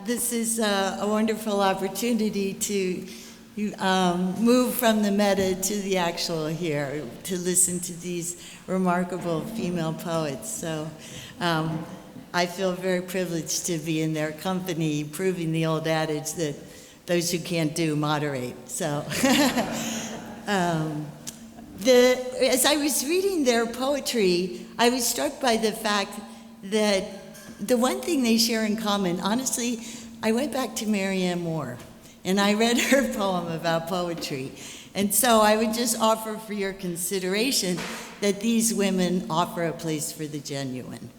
This is a wonderful opportunity to move from the meta to the actual here, to listen to these remarkable female poets. So I feel very privileged to be in their company, proving the old adage that those who can't do, moderate. So as I was reading their poetry, I was struck by the fact that the one thing they share in common, honestly, I went back to Marianne Moore, and I read her poem about poetry. And so I would just offer for your consideration that these women offer a place for the genuine.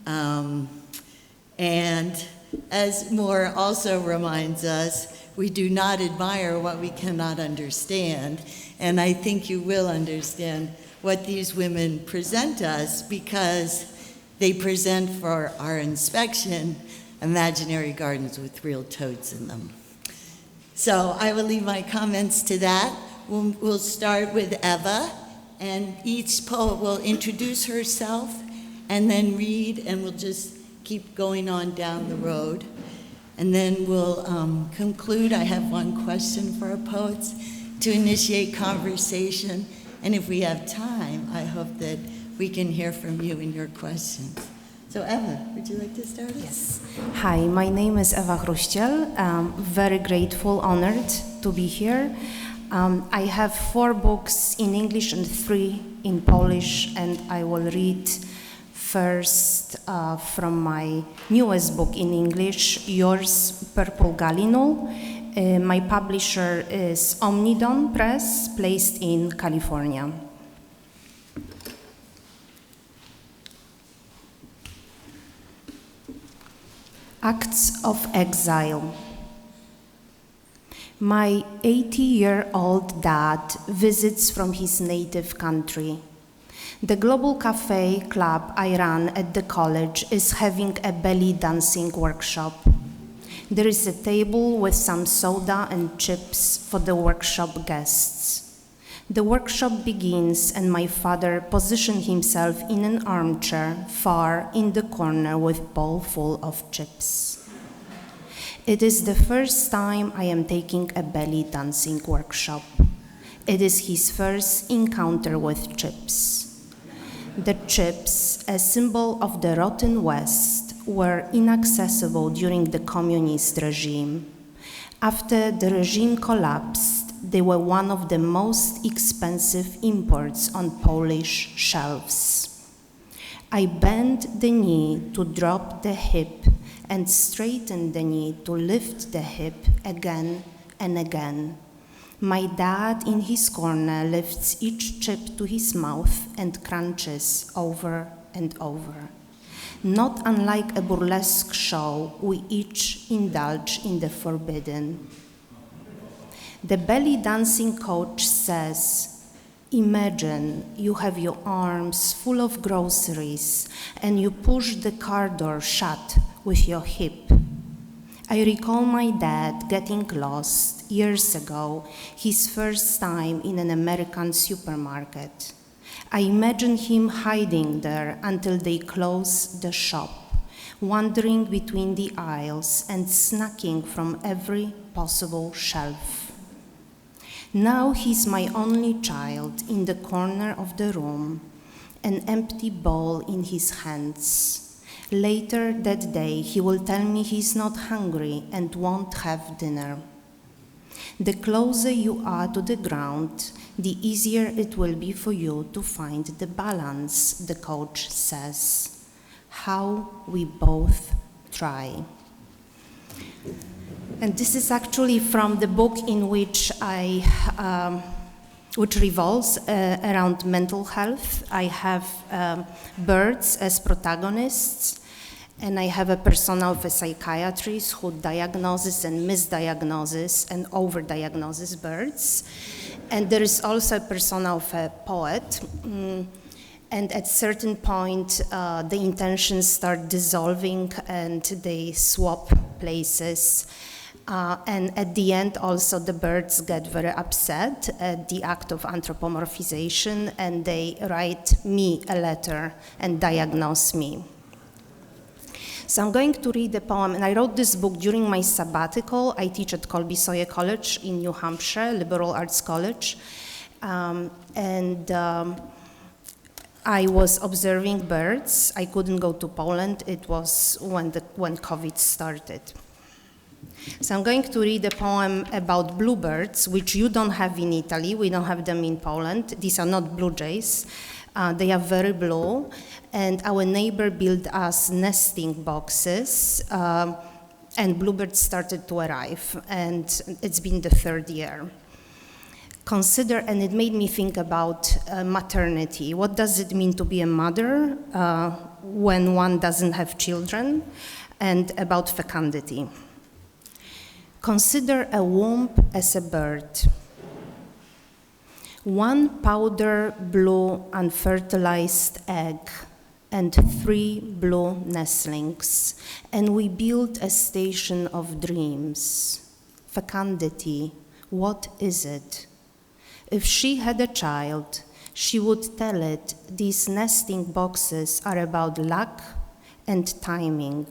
And as Moore also reminds us, we do not admire what we cannot understand. And I think you will understand what these women present us, because they present for our inspection imaginary gardens with real toads in them. So I will leave my comments to that. We'll start with Eva, and each poet will introduce herself and then read, and we'll just keep going on down the road. And then we'll conclude. I have one question for our poets to initiate conversation. And if we have time, I hope that we can hear from you and your questions. So Eva, would you like to start us? Yes. Hi, my name is Eva Hruściel. Very grateful, honored to be here. I have 4 books in English and 3 in Polish, and I will read first from my newest book in English, Yours, Purple Gallinule. My publisher is Omnidon Press, placed in California. Acts of Exile. My 80-year-old dad visits from his native country. The Global Cafe Club I run at the college is having a belly dancing workshop. There is a table with some soda and chips for the workshop guests. The workshop begins, and my father positions himself in an armchair far in the corner with bowl full of chips. It is the first time I am taking a belly dancing workshop. It is his first encounter with chips. The chips, a symbol of the rotten West, were inaccessible during the communist regime. After the regime collapsed, they were one of the most expensive imports on Polish shelves. I bent the knee to drop the hip and straighten the knee to lift the hip again and again. My dad in his corner lifts each chip to his mouth and crunches over and over. Not unlike a burlesque show, we each indulge in the forbidden. The belly dancing coach says, imagine you have your arms full of groceries and you push the car door shut with your hip. I recall my dad getting lost years ago, his first time in an American supermarket. I imagine him hiding there until they close the shop, wandering between the aisles and snacking from every possible shelf. Now he's my only child in the corner of the room, an empty bowl in his hands. Later that day, he will tell me he's not hungry and won't have dinner. The closer you are to the ground, the easier it will be for you to find the balance, the coach says. How we both try. And this is actually from the book in which which revolves around mental health. I have birds as protagonists, and I have a persona of a psychiatrist who diagnoses and misdiagnoses and overdiagnoses birds. And there is also a persona of a poet. And at a certain point, the intentions start dissolving and they swap places. And at the end, also, the birds get very upset at the act of anthropomorphization, and they write me a letter and diagnose me. So I'm going to read a poem, and I wrote this book during my sabbatical. I teach at Colby Sawyer College in New Hampshire, liberal arts college. I was observing birds. I couldn't go to Poland. It was when COVID started. So I'm going to read a poem about bluebirds, which you don't have in Italy. We don't have them in Poland. These are not blue jays. They are very blue. And our neighbor built us nesting boxes, and bluebirds started to arrive. And it's been the third year. Consider, and it made me think about maternity. What does it mean to be a mother when one doesn't have children? And about fecundity. Consider a womb as a bird. One powder blue unfertilized egg and 3 blue nestlings, and we build a station of dreams. Fecundity, what is it? If she had a child, she would tell it these nesting boxes are about luck and timing,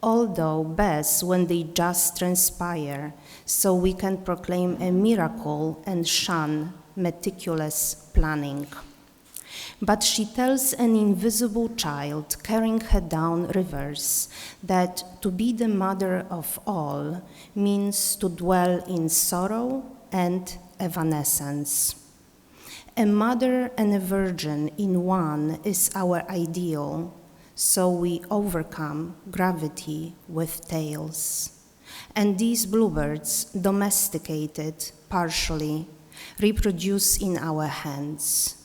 although best when they just transpire, so we can proclaim a miracle and shun meticulous planning. But she tells an invisible child carrying her down rivers that to be the mother of all means to dwell in sorrow and evanescence. A mother and a virgin in one is our ideal, so we overcome gravity with tails. And these bluebirds, domesticated partially, reproduce in our hands.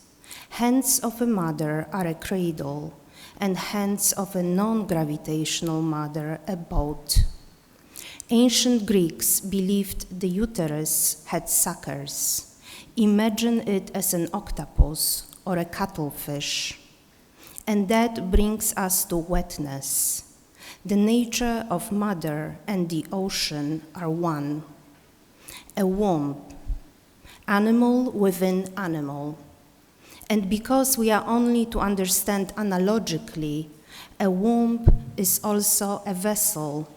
Hands of a mother are a cradle, and hands of a non-gravitational mother a boat. Ancient Greeks believed the uterus had suckers. Imagine it as an octopus or a cuttlefish. And that brings us to wetness. The nature of mother and the ocean are one. A womb, animal within animal. And because we are only to understand analogically, a womb is also a vessel,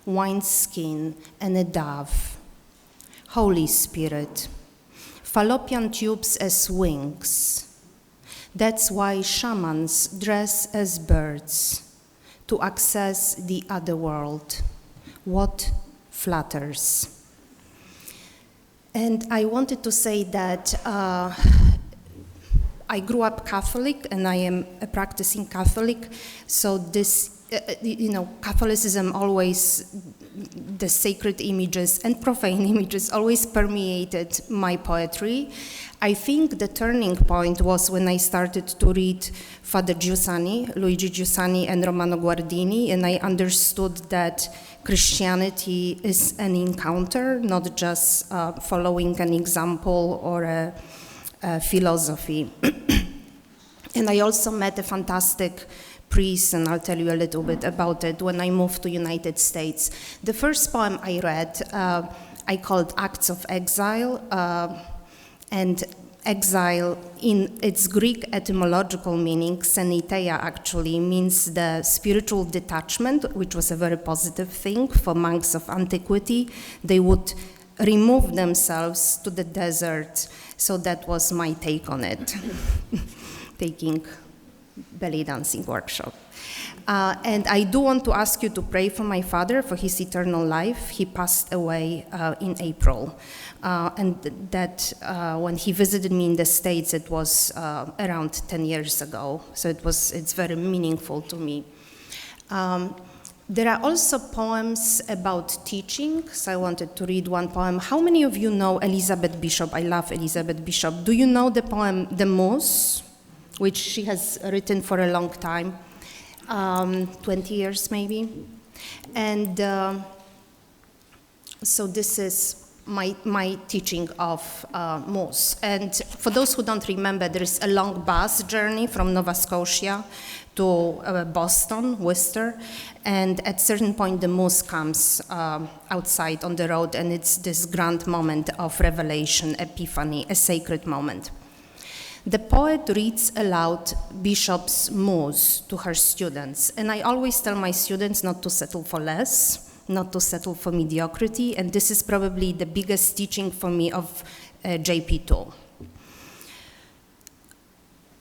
wineskin, and a dove. Holy Spirit, fallopian tubes as wings. That's why shamans dress as birds to access the other world. What flatters? And I wanted to say that I grew up Catholic, and I am a practicing Catholic, so this, Catholicism always, the sacred images and profane images always permeated my poetry. I think the turning point was when I started to read Father Giussani, Luigi Giussani, and Romano Guardini, and I understood that Christianity is an encounter, not just following an example or a philosophy. And I also met a fantastic priest, and I'll tell you a little bit about it, when I moved to United States. The first poem I read, I called Acts of Exile, and exile in its Greek etymological meaning, xeniteia actually, means the spiritual detachment, which was a very positive thing for monks of antiquity. They would remove themselves to the desert. So that was my take on it, taking belly dancing workshop. And I do want to ask you to pray for my father, for his eternal life. He passed away in April. And that when he visited me in the States, it was around 10 years ago. So it's very meaningful to me. There are also poems about teaching, so I wanted to read one poem. How many of you know Elizabeth Bishop? I love Elizabeth Bishop. Do you know the poem The Moose, which she has written for a long time, 20 years maybe? And so this is my teaching of moose. And for those who don't remember, there is a long bus journey from Nova Scotia to Boston, Worcester, and at a certain point the moose comes outside on the road, and it's this grand moment of revelation, epiphany, a sacred moment. The poet reads aloud Bishop's Muse to her students, and I always tell my students not to settle for less, not to settle for mediocrity, and this is probably the biggest teaching for me of JP2.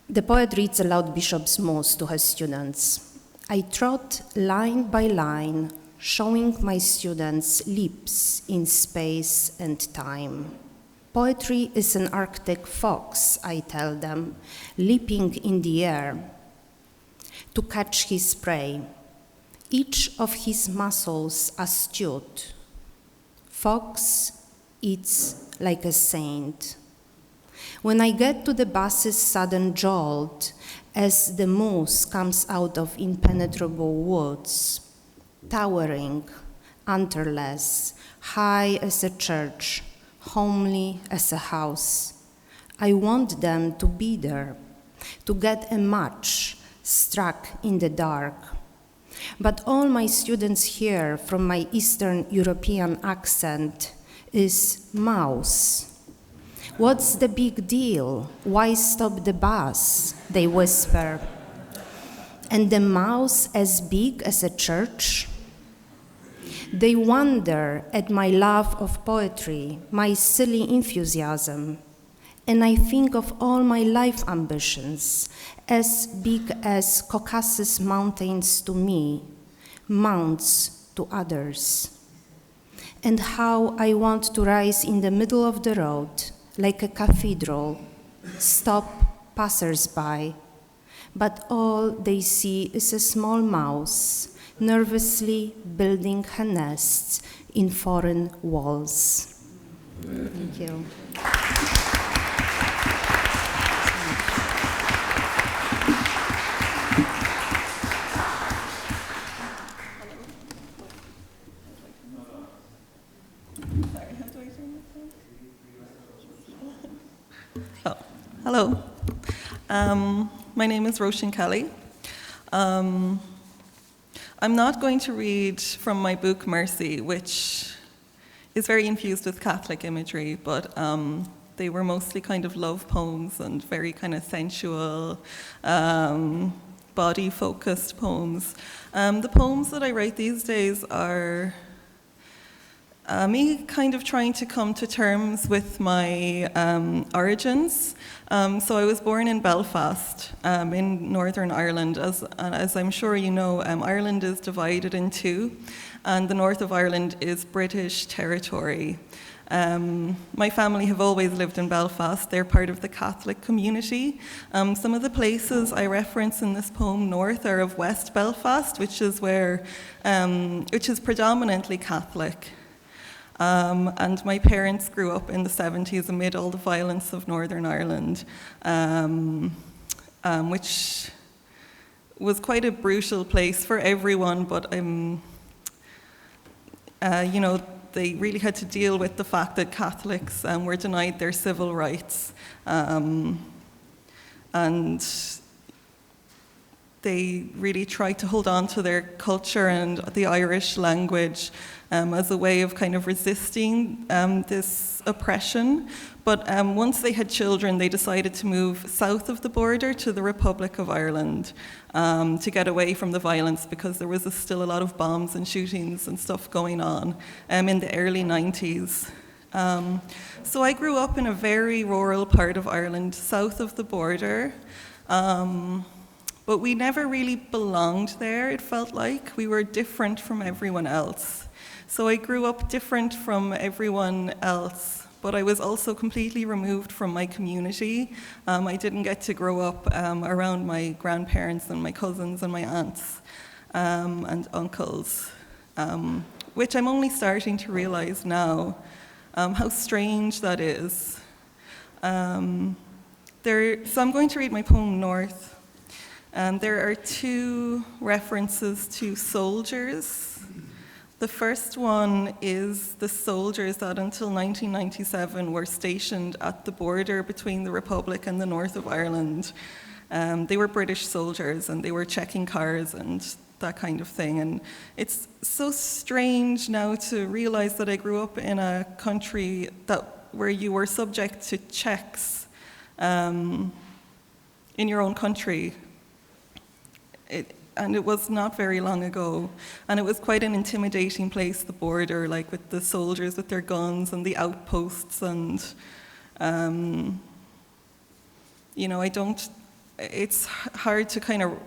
The poet reads aloud Bishop's Muse to her students. I trot line by line, showing my students leaps in space and time. Poetry is an Arctic fox, I tell them, leaping in the air to catch his prey, each of his muscles astute. Fox eats like a saint. When I get to the bus's sudden jolt, as the moose comes out of impenetrable woods, towering, antlerless, high as a church, homely as a house, I want them to be there, to get a match struck in the dark. But all my students hear from my Eastern European accent is mouse. What's the big deal? Why stop the bus? They whisper. And the mouse as big as a church? They wonder at my love of poetry, my silly enthusiasm, and I think of all my life ambitions, as big as Caucasus mountains to me, mounts to others, and how I want to rise in the middle of the road, like a cathedral, stop passers-by, but all they see is a small mouse, nervously building her nests in foreign walls. Thank you. Oh, hello. My name is Roshan Kelly. I'm not going to read from my book Mercy, which is very infused with Catholic imagery, but they were mostly kind of love poems and very kind of sensual, body-focused poems. The poems that I write these days are me kind of trying to come to terms with my origins. So I was born in Belfast, in Northern Ireland. As I'm sure you know, Ireland is divided in two, and the north of Ireland is British territory. My family have always lived in Belfast. They're part of the Catholic community. Some of the places I reference in this poem north are of West Belfast, which is predominantly Catholic. And my parents grew up in the 70s amid all the violence of Northern Ireland, which was quite a brutal place for everyone, but they really had to deal with the fact that Catholics were denied their civil rights. And they really tried to hold on to their culture and the Irish language as a way of kind of resisting this oppression. But once they had children, they decided to move south of the border to the Republic of Ireland to get away from the violence, because there was still a lot of bombs and shootings and stuff going on in the early 90s. So I grew up in a very rural part of Ireland, south of the border. But we never really belonged there, it felt like. We were different from everyone else. So I grew up different from everyone else, but I was also completely removed from my community. I didn't get to grow up around my grandparents and my cousins and my aunts and uncles, which I'm only starting to realize now how strange that is. So I'm going to read my poem North. There are two references to soldiers. The first one is the soldiers that until 1997 were stationed at the border between the Republic and the north of Ireland. They were British soldiers and they were checking cars and that kind of thing. And it's so strange now to realize that I grew up in a country where you were subject to checks. in your own country. And it was not very long ago. And it was quite an intimidating place, the border, like with the soldiers with their guns and the outposts. And, it's hard to kind of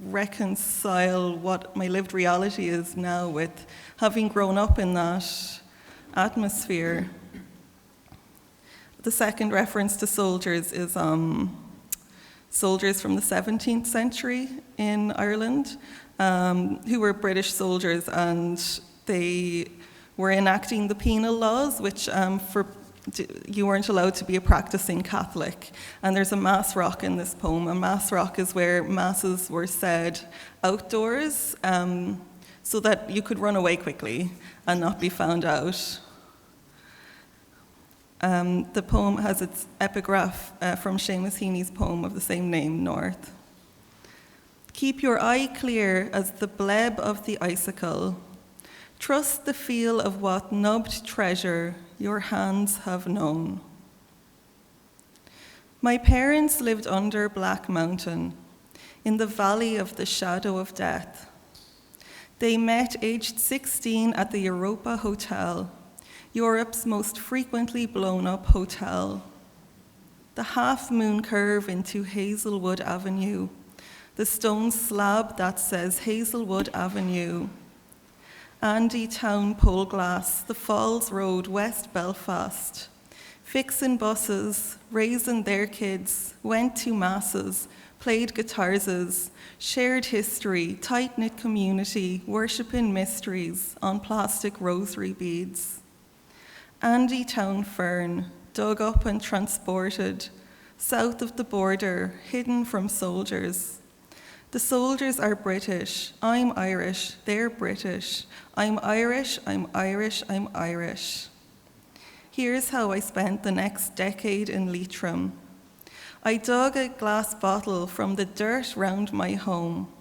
reconcile what my lived reality is now with having grown up in that atmosphere. The second reference to soldiers is soldiers from the 17th century in Ireland, who were British soldiers, and they were enacting the penal laws, which you weren't allowed to be a practicing Catholic. And there's a mass rock in this poem. A mass rock is where masses were said outdoors, so that you could run away quickly and not be found out. The poem has its epigraph from Seamus Heaney's poem of the same name, North. Keep your eye clear as the bleb of the icicle. Trust the feel of what nubbed treasure your hands have known. My parents lived under Black Mountain, in the valley of the shadow of death. They met aged 16 at the Europa Hotel, Europe's most frequently blown up hotel. The half-moon curve into Hazelwood Avenue, the stone slab that says Hazelwood Avenue. Andy Town Pole Glass, the Falls Road, West Belfast. Fixin' buses, raising their kids, went to masses, played guitars, shared history, tight-knit community, worshipping mysteries on plastic rosary beads. Andy Town Fern, dug up and transported, south of the border, hidden from soldiers. The soldiers are British, I'm Irish, they're British. I'm Irish, I'm Irish, I'm Irish. Here's how I spent the next decade in Leitrim. I dug a glass bottle from the dirt round my home.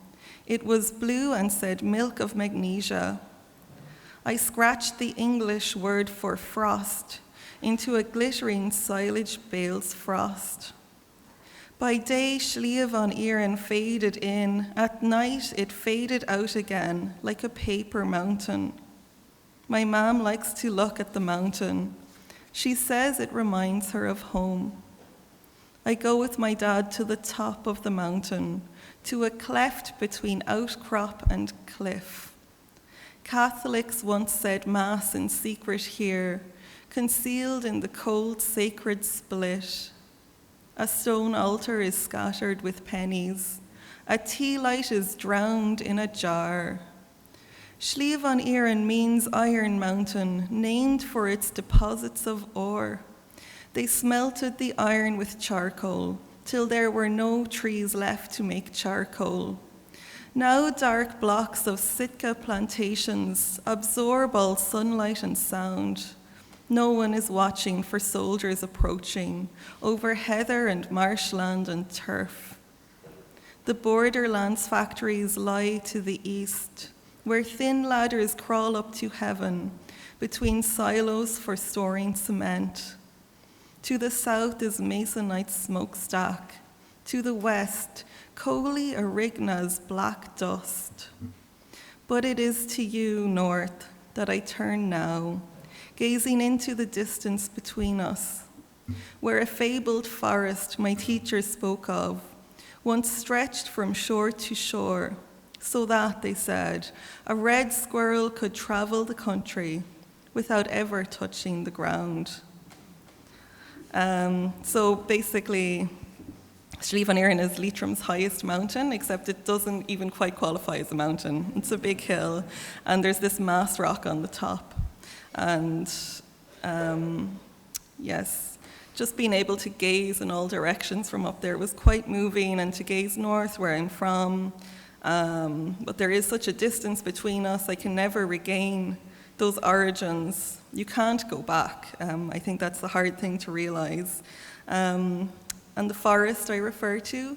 It was blue and said milk of magnesia. I scratched the English word for frost into a glittering silage bale's frost. By day, Sliabh on Éireann faded in. At night, it faded out again, like a paper mountain. My mom likes to look at the mountain. She says it reminds her of home. I go with my dad to the top of the mountain, to a cleft between outcrop and cliff. Catholics once said Mass in secret here, concealed in the cold sacred split. A stone altar is scattered with pennies. A tea light is drowned in a jar. Sliabh on Éireann means Iron Mountain, named for its deposits of ore. They smelted the iron with charcoal, till there were no trees left to make charcoal. Now dark blocks of Sitka plantations absorb all sunlight and sound. No one is watching for soldiers approaching over heather and marshland and turf. The borderlands factories lie to the east, where thin ladders crawl up to heaven between silos for storing cement. To the south is Masonite smokestack. To the west, Coley Arigna's black dust. But it is to you, North, that I turn now, gazing into the distance between us, where a fabled forest my teacher spoke of once stretched from shore to shore, so that, they said, a red squirrel could travel the country without ever touching the ground. So basically, Sliabh on Éireann is Leitrim's highest mountain, except it doesn't even quite qualify as a mountain. It's a big hill, and there's this mass rock on the top. And yes, just being able to gaze in all directions from up there was quite moving, and to gaze north where I'm from. But there is such a distance between us, I can never regain those origins. You can't go back. I think that's the hard thing to realize. And the forest I refer to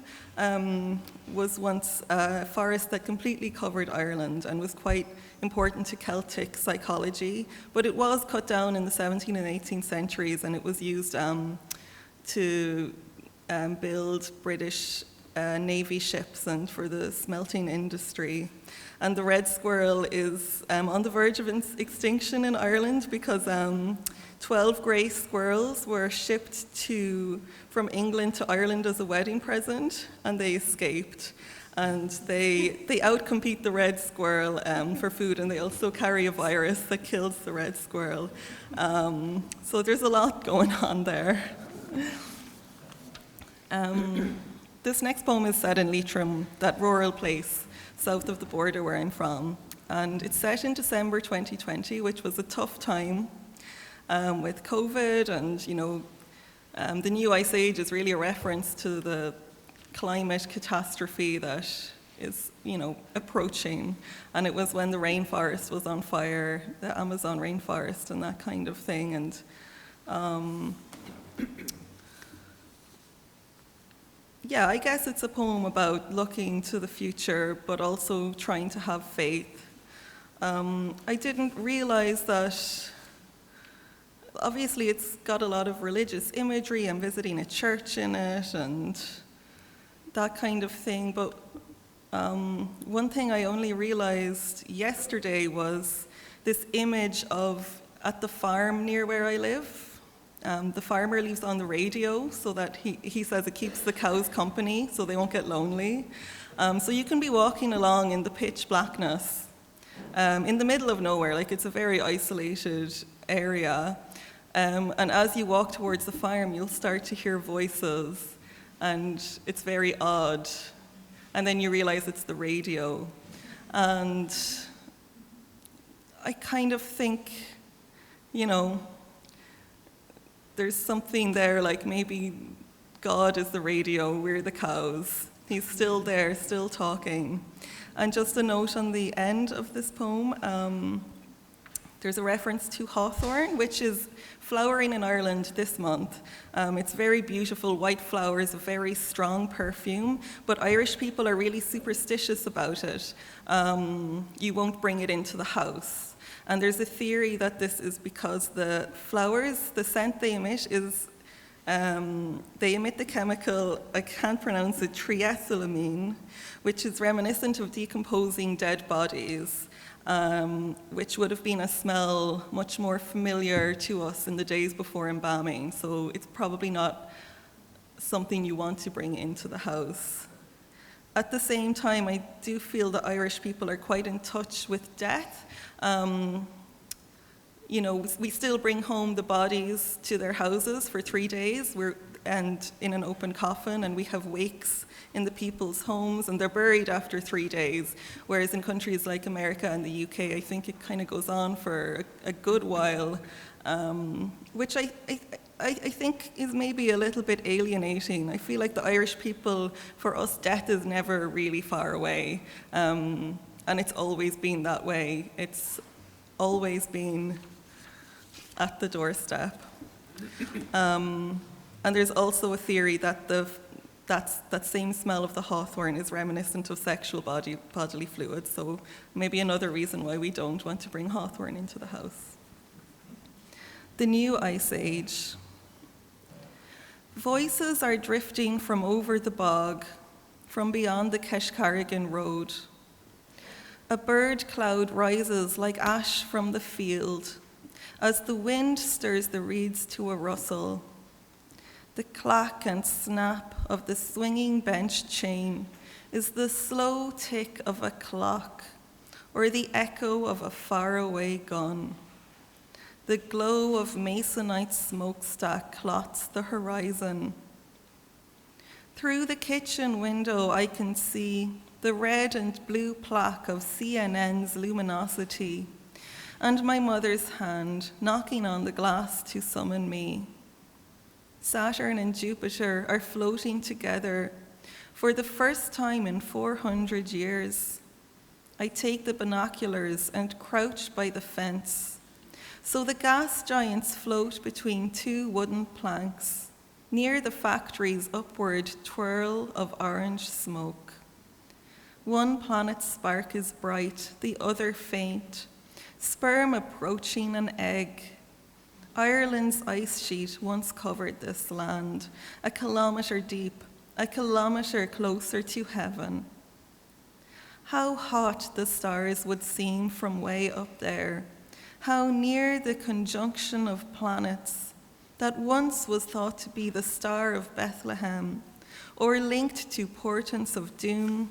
was once a forest that completely covered Ireland and was quite important to Celtic psychology, but it was cut down in the 17th and 18th centuries, and it was used to build British Navy ships and for the smelting industry. And the red squirrel is on the verge of extinction in Ireland because 12 grey squirrels were shipped from England to Ireland as a wedding present, and they escaped. And they outcompete the red squirrel for food, and they also carry a virus that kills the red squirrel. So there's a lot going on there. This next poem is set in Leitrim, that rural place south of the border where I'm from. And it's set in December 2020, which was a tough time with COVID, and the new ice age is really a reference to the climate catastrophe that is, approaching. And it was when the rainforest was on fire, the Amazon rainforest and that kind of thing. And yeah, I guess it's a poem about looking to the future, but also trying to have faith. I didn't realize that, obviously it's got a lot of religious imagery. I'm visiting a church in it and that kind of thing, but one thing I only realized yesterday was this image of, at the farm near where I live, the farmer leaves on the radio so that he says it keeps the cows company so they won't get lonely. So you can be walking along in the pitch blackness in the middle of nowhere, like it's a very isolated area. And as you walk towards the farm, you'll start to hear voices, and it's very odd. And then you realize it's the radio. And I kind of think, there's something there, like maybe God is the radio, we're the cows. He's still there, still talking. And just a note on the end of this poem, there's a reference to hawthorn, which is flowering in Ireland this month. It's very beautiful, white flowers, a very strong perfume, but Irish people are really superstitious about it. You won't bring it into the house. And there's a theory that this is because the flowers, the scent they emit is, they emit the chemical, I can't pronounce it, triethylamine, which is reminiscent of decomposing dead bodies. Which would have been a smell much more familiar to us in the days before embalming. So it's probably not something you want to bring into the house. At the same time, I do feel that Irish people are quite in touch with death. We still bring home the bodies to their houses for 3 days, and in an open coffin, and we have wakes in the people's homes, and they're buried after 3 days, whereas in countries like America and the UK, I think it kind of goes on for a good while, which I think is maybe a little bit alienating. I feel like the Irish people, for us, death is never really far away, and it's always been that way. It's always been at the doorstep. And there's also a theory that that same smell of the hawthorn is reminiscent of sexual bodily fluids, so maybe another reason why we don't want to bring hawthorn into the house. The new ice age. Voices are drifting from over the bog, from beyond the Keshkarrigan road. A bird cloud rises like ash from the field as the wind stirs the reeds to a rustle. The clack and snap of the swinging bench chain is the slow tick of a clock or the echo of a faraway gun. The glow of masonite smokestack clots the horizon. Through the kitchen window I can see the red and blue plaque of CNN's luminosity and my mother's hand knocking on the glass to summon me. Saturn and Jupiter are floating together for the first time in 400 years. I take the binoculars and crouch by the fence. So the gas giants float between two wooden planks, near the factory's upward twirl of orange smoke. One planet's spark is bright, the other faint, sperm approaching an egg. Ireland's ice sheet once covered this land, a kilometre deep, a kilometre closer to heaven. How hot the stars would seem from way up there, how near the conjunction of planets that once was thought to be the Star of Bethlehem, or linked to portents of doom.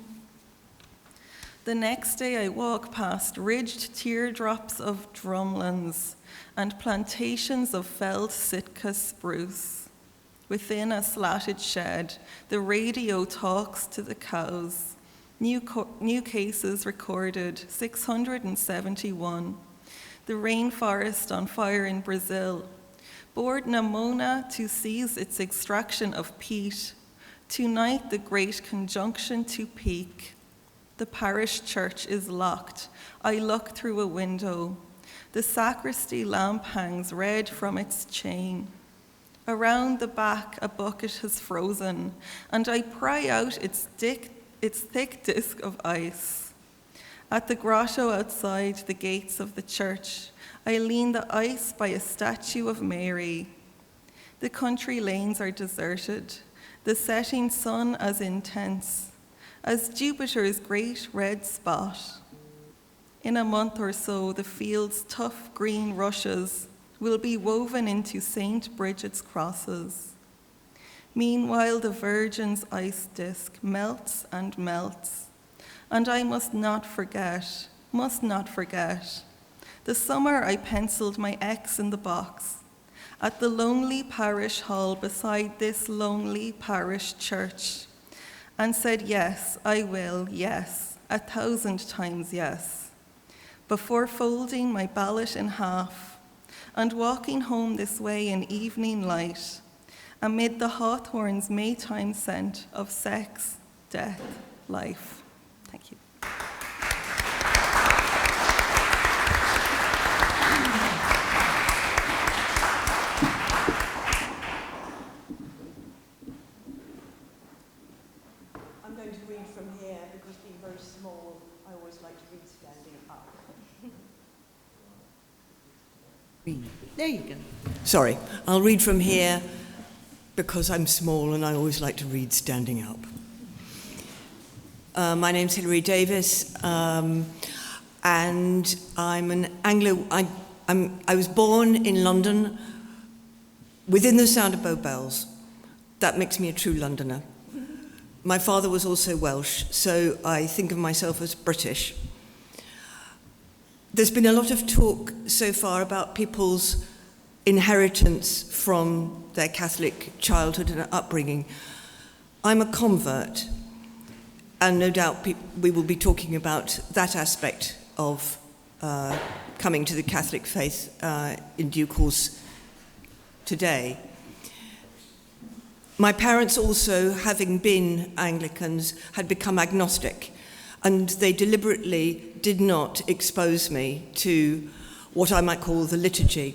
The next day I walk past ridged teardrops of drumlins and plantations of felled Sitka spruce. Within a slatted shed, the radio talks to the cows. New cases recorded, 671. The rainforest on fire in Brazil. Board Namona to seize its extraction of peat. Tonight the great conjunction to peak. The parish church is locked. I look through a window. The sacristy lamp hangs red from its chain. Around the back, a bucket has frozen, and I pry out its thick disk of ice. At the grotto outside the gates of the church, I lean the ice by a statue of Mary. The country lanes are deserted, the setting sun as intense as Jupiter's great red spot. In a month or so, the field's tough green rushes will be woven into St. Bridget's crosses. Meanwhile, the Virgin's ice disk melts, and I must not forget, the summer I penciled my X in the box at the lonely parish hall beside this lonely parish church, and said, yes, I will, yes, 1,000 times yes, before folding my ballot in half and walking home this way in evening light, amid the hawthorn's Maytime scent of sex, death, life. Thank you. I'm going to read from here because being very small, I always like to read standing up. There you go. Sorry, I'll read from here because I'm small and I always like to read standing up. My name's Hilary Davis, and I'm an Anglo. I was born in London within the sound of Bow Bells. That makes me a true Londoner. My father was also Welsh, so I think of myself as British. There's been a lot of talk so far about people's inheritance from their Catholic childhood and upbringing. I'm a convert, and no doubt we will be talking about that aspect of coming to the Catholic faith in due course today. My parents also, having been Anglicans, had become agnostic, and they deliberately did not expose me to what I might call the liturgy.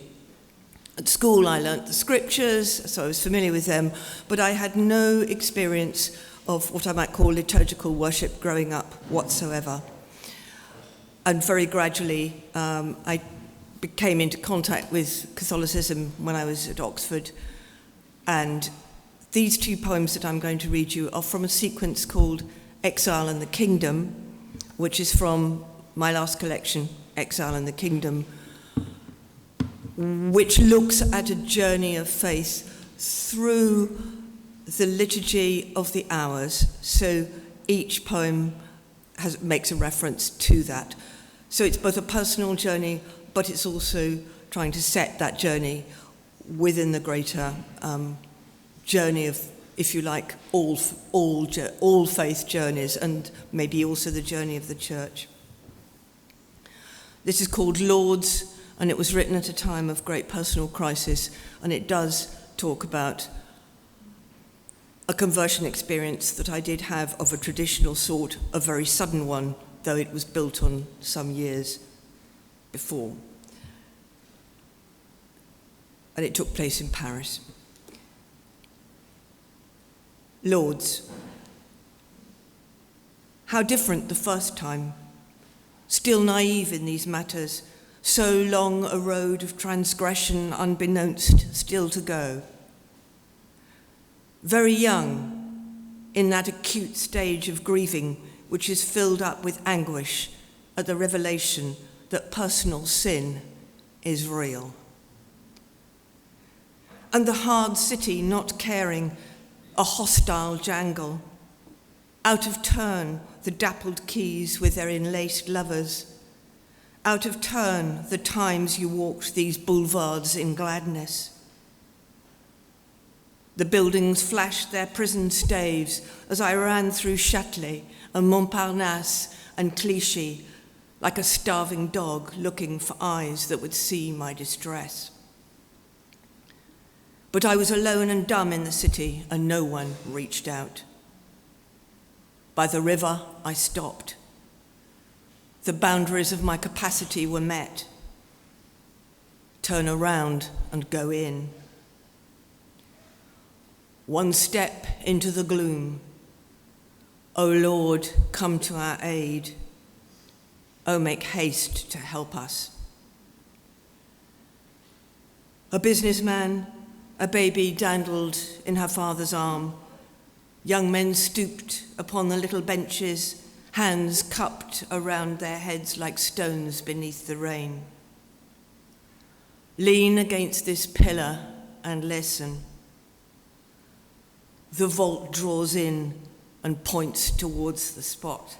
At school I learnt the scriptures, so I was familiar with them, but I had no experience of what I might call liturgical worship growing up whatsoever. And very gradually I came into contact with Catholicism when I was at Oxford, and these two poems that I'm going to read you are from a sequence called Exile and the Kingdom, which is from my last collection, Exile and the Kingdom, which looks at a journey of faith through the liturgy of the hours. So each poem makes a reference to that. So it's both a personal journey, but it's also trying to set that journey within the greater journey of, if you like, all faith journeys, and maybe also the journey of the church. This is called Lords, and it was written at a time of great personal crisis, and it does talk about a conversion experience that I did have of a traditional sort, a very sudden one, though it was built on some years before. And it took place in Paris. Lords. How different the first time. Still naive in these matters, So long a road of transgression unbeknownst still to go. Very young, in that acute stage of grieving which is filled up with anguish at the revelation that personal sin is real. And the hard city not caring, a hostile jangle, out of turn the dappled quays with their enlaced lovers, out of turn the times you walked these boulevards in gladness. The buildings flashed their prison staves as I ran through Châtelet and Montparnasse and Clichy like a starving dog looking for eyes that would see my distress. But I was alone and dumb in the city, and no one reached out. By the river, I stopped. The boundaries of my capacity were met. Turn around and go in. One step into the gloom. O Lord, come to our aid. O make haste to help us. A businessman, a baby dandled in her father's arm. Young men stooped upon the little benches, hands cupped around their heads like stones beneath the rain. Lean against this pillar and listen. The vault draws in and points towards the spot.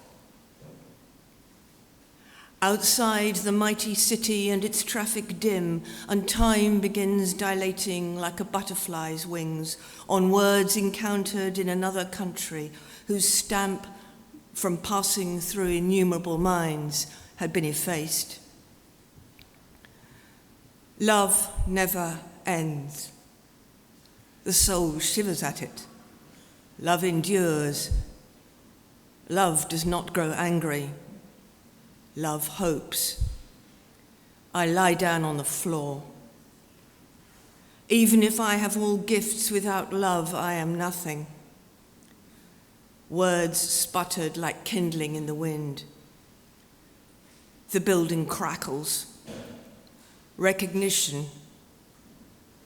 Outside the mighty city and its traffic dim, and time begins dilating like a butterfly's wings on words encountered in another country whose stamp from passing through innumerable minds had been effaced. Love never ends. The soul shivers at it. Love endures. Love does not grow angry. Love hopes. I lie down on the floor. Even if I have all gifts without love, I am nothing. Words sputtered like kindling in the wind. The building crackles. Recognition.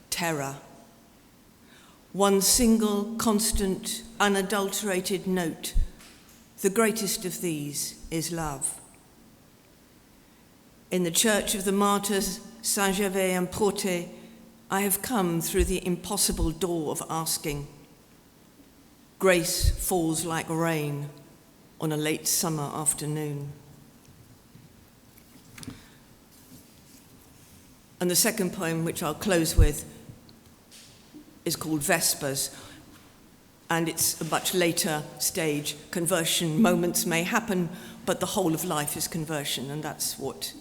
Terror. One single, constant, unadulterated note. The greatest of these is love. In the Church of the Martyrs, Saint-Gervais and Portet, I have come through the impossible door of asking. Grace falls like rain on a late summer afternoon. And the second poem, which I'll close with, is called Vespers, and it's a much later stage. Conversion moments may happen, but the whole of life is conversion, and that's what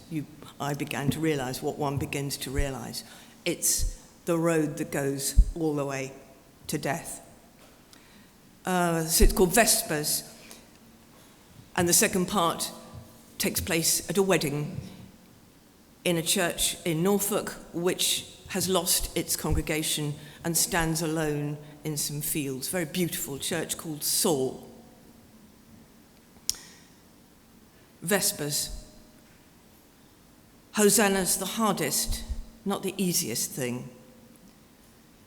I began to realize, what one begins to realize. It's the road that goes all the way to death. So it's called Vespers, and the second part takes place at a wedding in a church in Norfolk, which has lost its congregation and stands alone in some fields. Very beautiful church called Saul. Vespers. Hosanna's the hardest, not the easiest thing.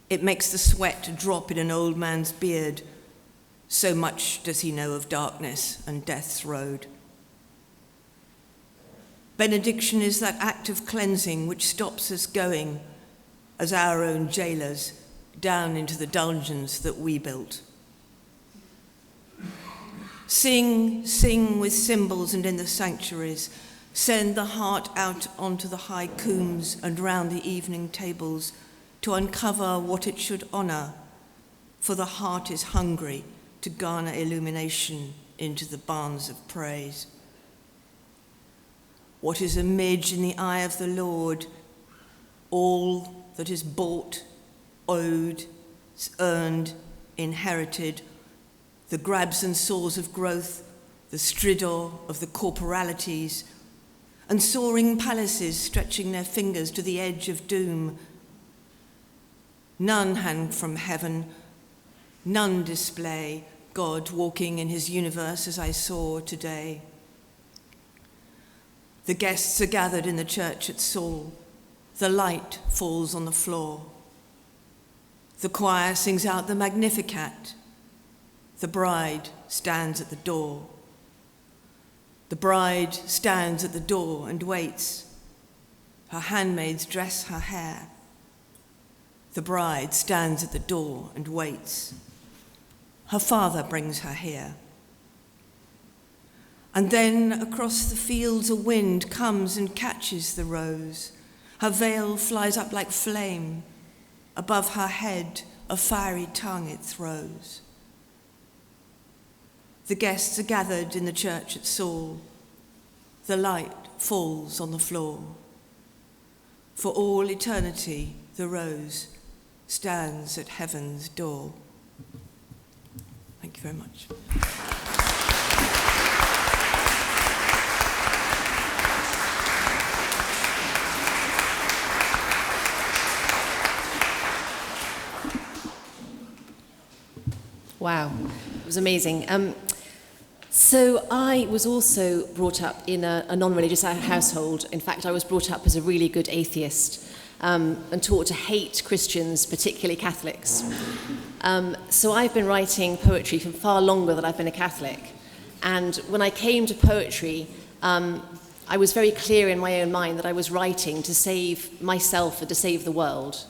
It makes the sweat drop in an old man's beard. So much does he know of darkness and death's road. Benediction is that act of cleansing which stops us going as our own jailers down into the dungeons that we built. Sing, sing with cymbals and in the sanctuaries. Send the heart out onto the high combs and round the evening tables to uncover what it should honor, for the heart is hungry to garner illumination into the barns of praise. What is a midge in the eye of the Lord? All that is bought, owed, earned, inherited, the grabs and saws of growth, the stridor of the corporalities, and soaring palaces stretching their fingers to the edge of doom. None hang from heaven, none display God walking in his universe as I saw today. The guests are gathered in the church at Saul. The light falls on the floor. The choir sings out the Magnificat. The bride stands at the door. The bride stands at the door and waits. Her handmaids dress her hair. The bride stands at the door and waits. Her father brings her here. And then across the fields a wind comes and catches the rose. Her veil flies up like flame. Above her head a fiery tongue it throws. The guests are gathered in the church at Saul. The light falls on the floor. For all eternity the rose stands at heaven's door. Thank you very much. Wow, it was amazing. So I was also brought up in a non-religious household. In fact, I was brought up as a really good atheist and taught to hate Christians, particularly Catholics. So I've been writing poetry for far longer than I've been a Catholic. And when I came to poetry, I was very clear in my own mind that I was writing to save myself and to save the world.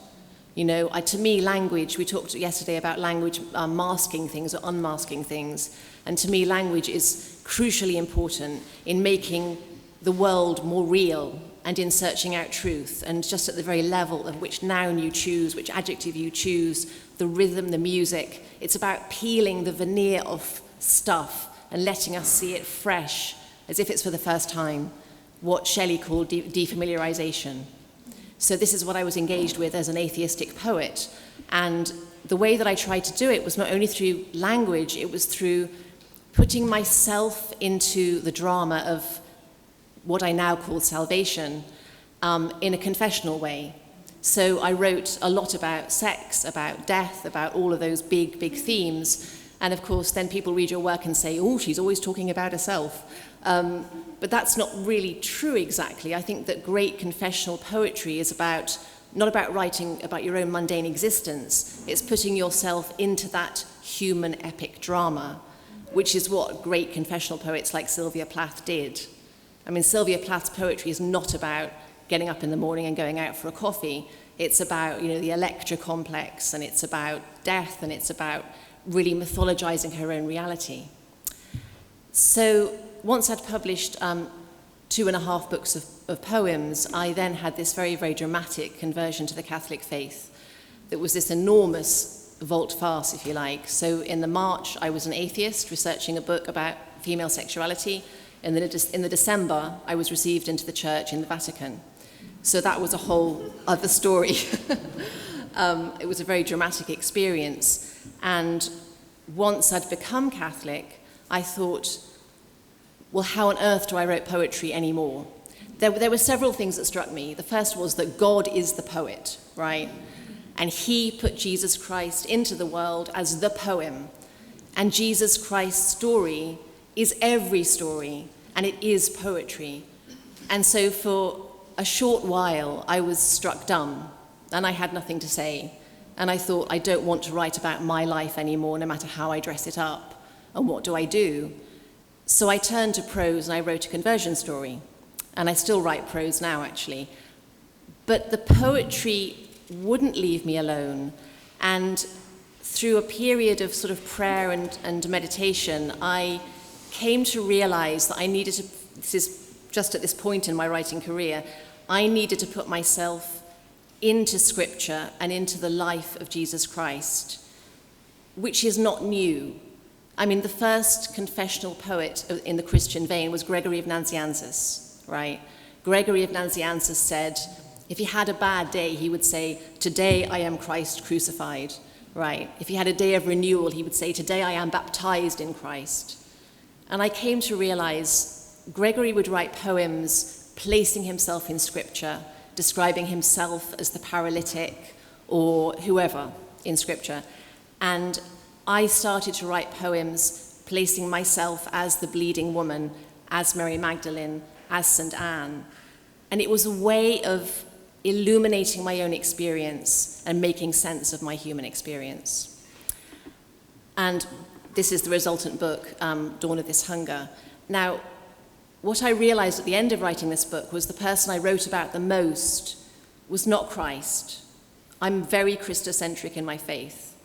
You know, to me, language, we talked yesterday about language masking things or unmasking things. And to me, language is crucially important in making the world more real and in searching out truth. And just at the very level of which noun you choose, which adjective you choose, the rhythm, the music, it's about peeling the veneer of stuff and letting us see it fresh, as if it's for the first time, what Shelley called defamiliarization. So this is what I was engaged with as an atheistic poet. And the way that I tried to do it was not only through language, it was through putting myself into the drama of what I now call salvation in a confessional way. So I wrote a lot about sex, about death, about all of those big, big themes. And of course, then people read your work and say, oh, she's always talking about herself. But that's not really true exactly. I think that great confessional poetry is not about writing about your own mundane existence. It's putting yourself into that human epic drama, which is what great confessional poets like Sylvia Plath did. I mean, Sylvia Plath's poetry is not about getting up in the morning and going out for a coffee. It's about, the Electra complex, and it's about death, and it's about really mythologizing her own reality. So once I'd published 2.5 books of poems, I then had this very, very dramatic conversion to the Catholic faith. That was this enormous volte-face, if you like. So in the March, I was an atheist researching a book about female sexuality. In the December, I was received into the church in the Vatican. So that was a whole other story. It was a very dramatic experience. And once I'd become Catholic, I thought, well, how on earth do I write poetry anymore? There were several things that struck me. The first was that God is the poet, right? And he put Jesus Christ into the world as the poem. And Jesus Christ's story is every story, and it is poetry. And so for a short while, I was struck dumb, and I had nothing to say. And I thought, I don't want to write about my life anymore, no matter how I dress it up. And what do I do? So I turned to prose, and I wrote a conversion story. And I still write prose now, actually. But the poetry wouldn't leave me alone. And through a period of sort of prayer and meditation, I came to realize that I needed to, this is just at this point in my writing career, I needed to put myself into scripture and into the life of Jesus Christ, which is not new. I mean, the first confessional poet in the Christian vein was Gregory of Nazianzus, right? Gregory of Nazianzus said, if he had a bad day, he would say, today I am Christ crucified, right? If he had a day of renewal, he would say, today I am baptized in Christ. And I came to realize Gregory would write poems placing himself in scripture, describing himself as the paralytic or whoever in scripture. And I started to write poems placing myself as the bleeding woman, as Mary Magdalene, as St. Anne. And it was a way of illuminating my own experience and making sense of my human experience. And this is the resultant book, Dawn of This Hunger. Now, what I realized at the end of writing this book was the person I wrote about the most was not Christ. I'm very Christocentric in my faith.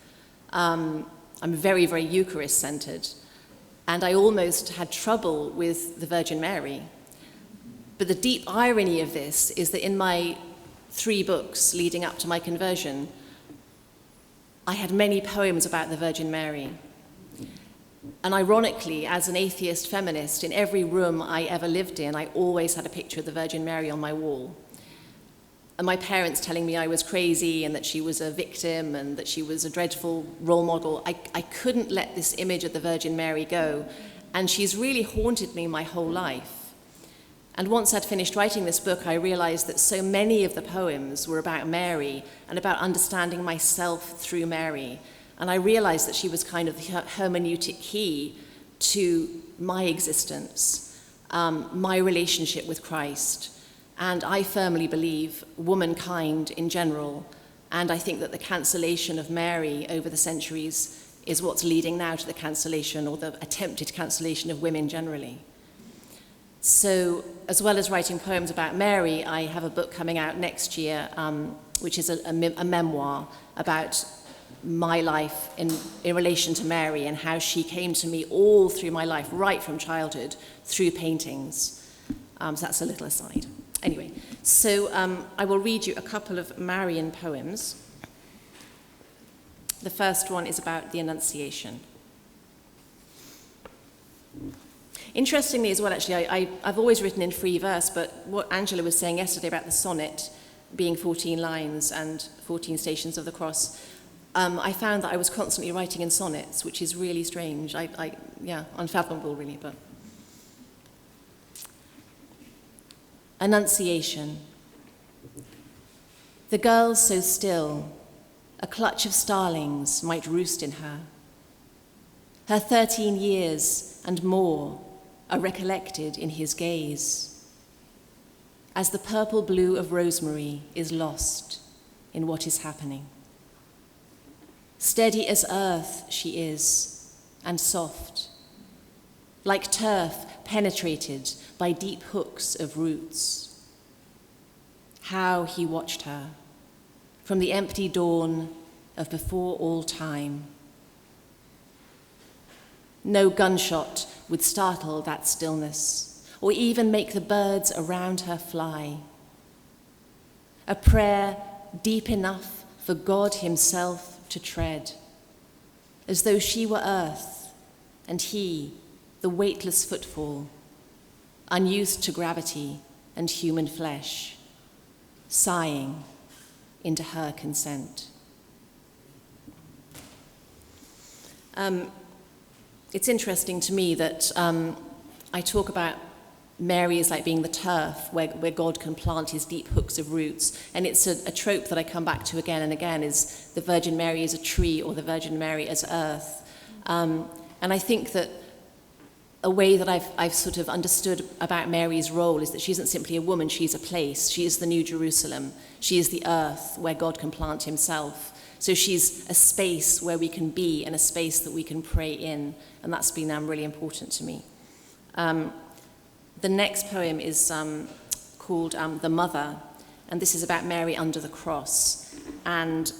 I'm very, very Eucharist-centered. And I almost had trouble with the Virgin Mary. But the deep irony of this is that in my 3 books leading up to my conversion, I had many poems about the Virgin Mary. And ironically, as an atheist feminist, in every room I ever lived in, I always had a picture of the Virgin Mary on my wall. And my parents telling me I was crazy and that she was a victim and that she was a dreadful role model, I couldn't let this image of the Virgin Mary go. And she's really haunted me my whole life. And once I'd finished writing this book, I realized that so many of the poems were about Mary and about understanding myself through Mary. And I realized that she was kind of the hermeneutic key to my existence, my relationship with Christ. And I firmly believe womankind in general, and I think that the cancellation of Mary over the centuries is what's leading now to the cancellation or the attempted cancellation of women generally. So, as well as writing poems about Mary, I have a book coming out next year, which is a memoir about my life in relation to Mary and how she came to me all through my life, right from childhood, through paintings. So that's a little aside. Anyway, so I will read you a couple of Marian poems. The first one is about the Annunciation. Interestingly as well, actually, I've always written in free verse, but what Angela was saying yesterday about the sonnet being 14 lines and 14 stations of the cross, I found that I was constantly writing in sonnets, which is really strange. Yeah, unfathomable really, but. Annunciation. The girl so still, a clutch of starlings might roost in her. Her 13 years and more are recollected in his gaze, as the purple blue of rosemary is lost in what is happening. Steady as earth she is, and soft, like turf penetrated by deep hooks of roots. How he watched her from the empty dawn of before all time. No gunshot would startle that stillness, or even make the birds around her fly. A prayer deep enough for God himself to tread, as though she were earth, and he, the weightless footfall, unused to gravity and human flesh, sighing into her consent. It's interesting to me that I talk about Mary as like being the turf where God can plant his deep hooks of roots. And it's a trope that I come back to again and again, is the Virgin Mary as a tree or the Virgin Mary as earth. And I think that a way that I've sort of understood about Mary's role is that she isn't simply a woman, she's a place. She is the New Jerusalem. She is the earth where God can plant himself. So she's a space where we can be and a space that we can pray in. And that's been really important to me. The next poem is called The Mother, and this is about Mary under the cross. And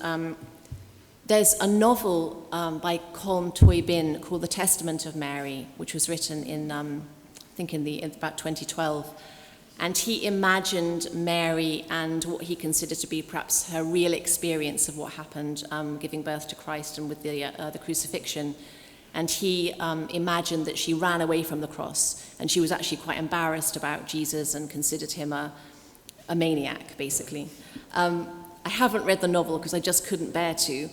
there's a novel by Colm Toy-Bin called The Testament of Mary, which was written in, I think in about 2012. And he imagined Mary and what he considered to be perhaps her real experience of what happened giving birth to Christ and with the crucifixion. And he imagined that she ran away from the cross, and she was actually quite embarrassed about Jesus and considered him a maniac, basically. I haven't read the novel because I just couldn't bear to,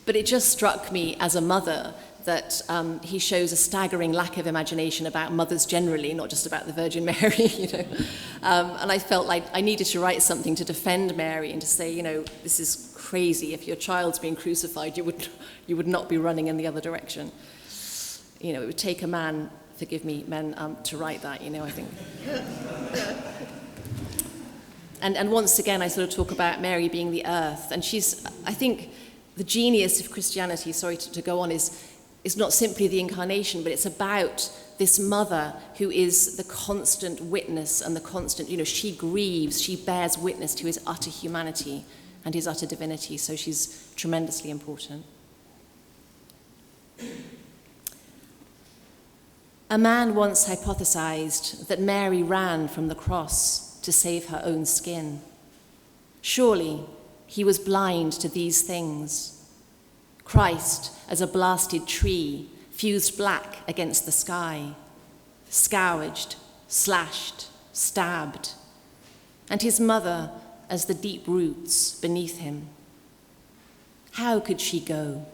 but it just struck me as a mother that he shows a staggering lack of imagination about mothers generally, not just about the Virgin Mary, you know. And I felt like I needed to write something to defend Mary and to say, you know, this is crazy. If your child's being crucified, you would not be running in the other direction. You know, it would take a man forgive me, men, to write that, I think. And once again, I sort of talk about Mary being the earth, and she's, I think, the genius of Christianity, sorry to go on, is not simply the incarnation, but it's about this mother who is the constant witness and the constant, she grieves, she bears witness to his utter humanity and his utter divinity, so she's tremendously important. A man once hypothesized that Mary ran from the cross to save her own skin. Surely he was blind to these things. Christ, as a blasted tree, fused black against the sky, scourged, slashed, stabbed, and his mother as the deep roots beneath him. How could she go?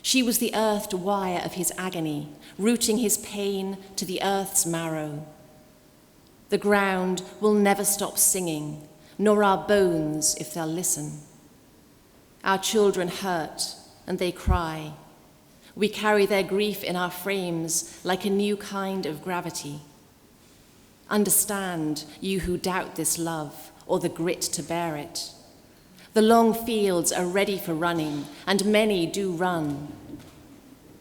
She was the earthed wire of his agony, rooting his pain to the earth's marrow. The ground will never stop singing, nor our bones if they'll listen. Our children hurt and they cry. We carry their grief in our frames like a new kind of gravity. Understand, you who doubt this love or the grit to bear it. The long fields are ready for running, and many do run.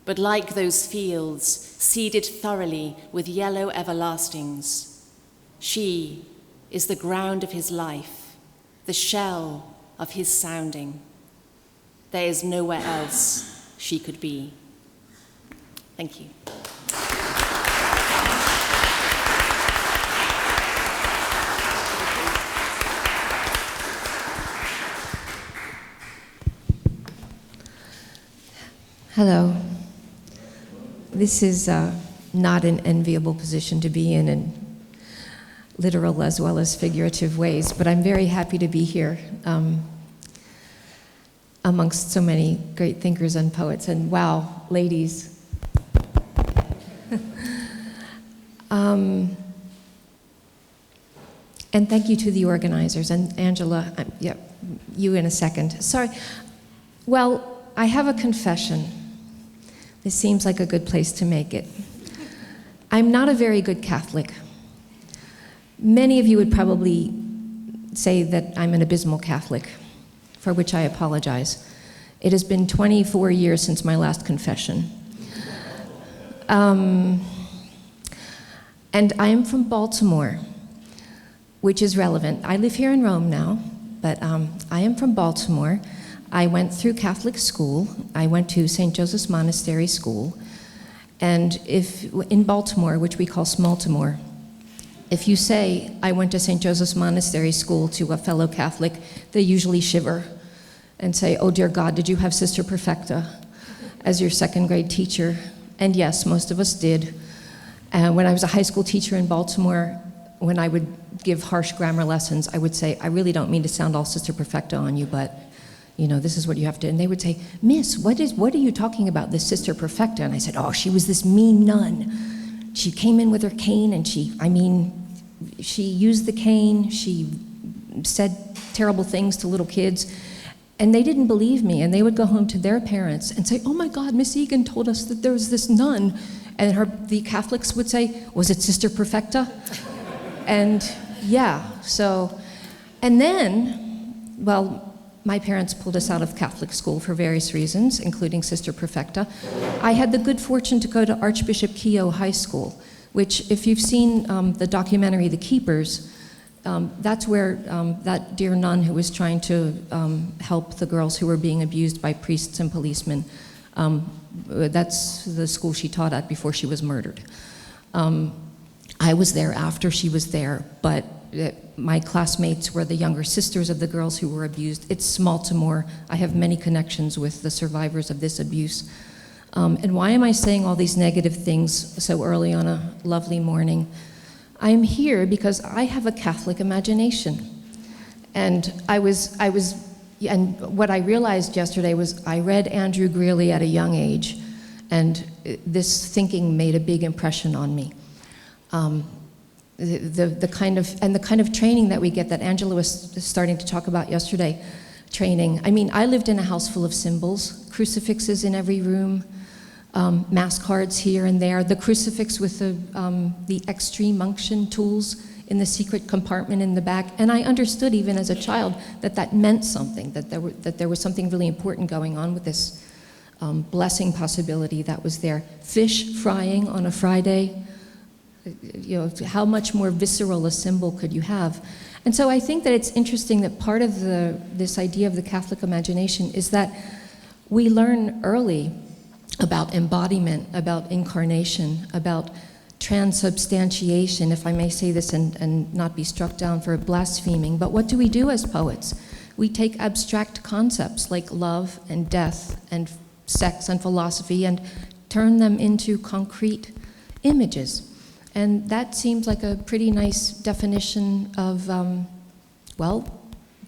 But like those fields, seeded thoroughly with yellow everlastings, she is the ground of his life, the shell of his sounding. There is nowhere else she could be. Thank you. Hello. This is not an enviable position to be in literal as well as figurative ways, but I'm very happy to be here amongst so many great thinkers and poets. And wow, ladies. And thank you to the organizers. And Angela, yeah, you in a second. Sorry. Well, I have a confession. This seems like a good place to make it. I'm not a very good Catholic. Many of you would probably say that I'm an abysmal Catholic, for which I apologize. It has been 24 years since my last confession. And I am from Baltimore, which is relevant. I live here in Rome now, but I am from Baltimore. I went through Catholic school. I went to St. Joseph's Monastery School. And if in Baltimore, which we call Smaltimore, if you say, I went to St. Joseph's Monastery School to a fellow Catholic, they usually shiver and say, oh dear God, did you have Sister Perfecta as your second grade teacher? And yes, most of us did. When I was a high school teacher in Baltimore, when I would give harsh grammar lessons, I would say, I really don't mean to sound all Sister Perfecta on you, but this is what you have to, and they would say, Miss, what are you talking about, this Sister Perfecta? And I said, oh, she was this mean nun. She came in with her cane, and she used the cane, she said terrible things to little kids, and they didn't believe me, and they would go home to their parents and say, oh my God, Miss Egan told us that there was this nun, and the Catholics would say, was it Sister Perfecta? And yeah, so, and then, well, my parents pulled us out of Catholic school for various reasons, including Sister Perfecta. I had the good fortune to go to Archbishop Keogh High School, which, if you've seen the documentary The Keepers, that's where that dear nun who was trying to help the girls who were being abused by priests and policemen, that's the school she taught at before she was murdered. I was there after she was there, but my classmates were the younger sisters of the girls who were abused. It's Smaltimore. I have many connections with the survivors of this abuse. And why am I saying all these negative things so early on a lovely morning? I'm here because I have a Catholic imagination. And and what I realized yesterday was I read Andrew Greeley at a young age, and this thinking made a big impression on me. The kind of training that we get that Angela was starting to talk about yesterday, training. I mean, I lived in a house full of symbols, crucifixes in every room, Mass cards here and there, the crucifix with the extreme unction tools in the secret compartment in the back. And I understood even as a child that meant something, that there was something really important going on with this blessing possibility that was there. Fish frying on a Friday, how much more visceral a symbol could you have? And so I think that it's interesting that part of this idea of the Catholic imagination is that we learn early about embodiment, about incarnation, about transubstantiation, if I may say this and not be struck down for blaspheming. But what do we do as poets? We take abstract concepts like love and death and sex and philosophy and turn them into concrete images. And that seems like a pretty nice definition of,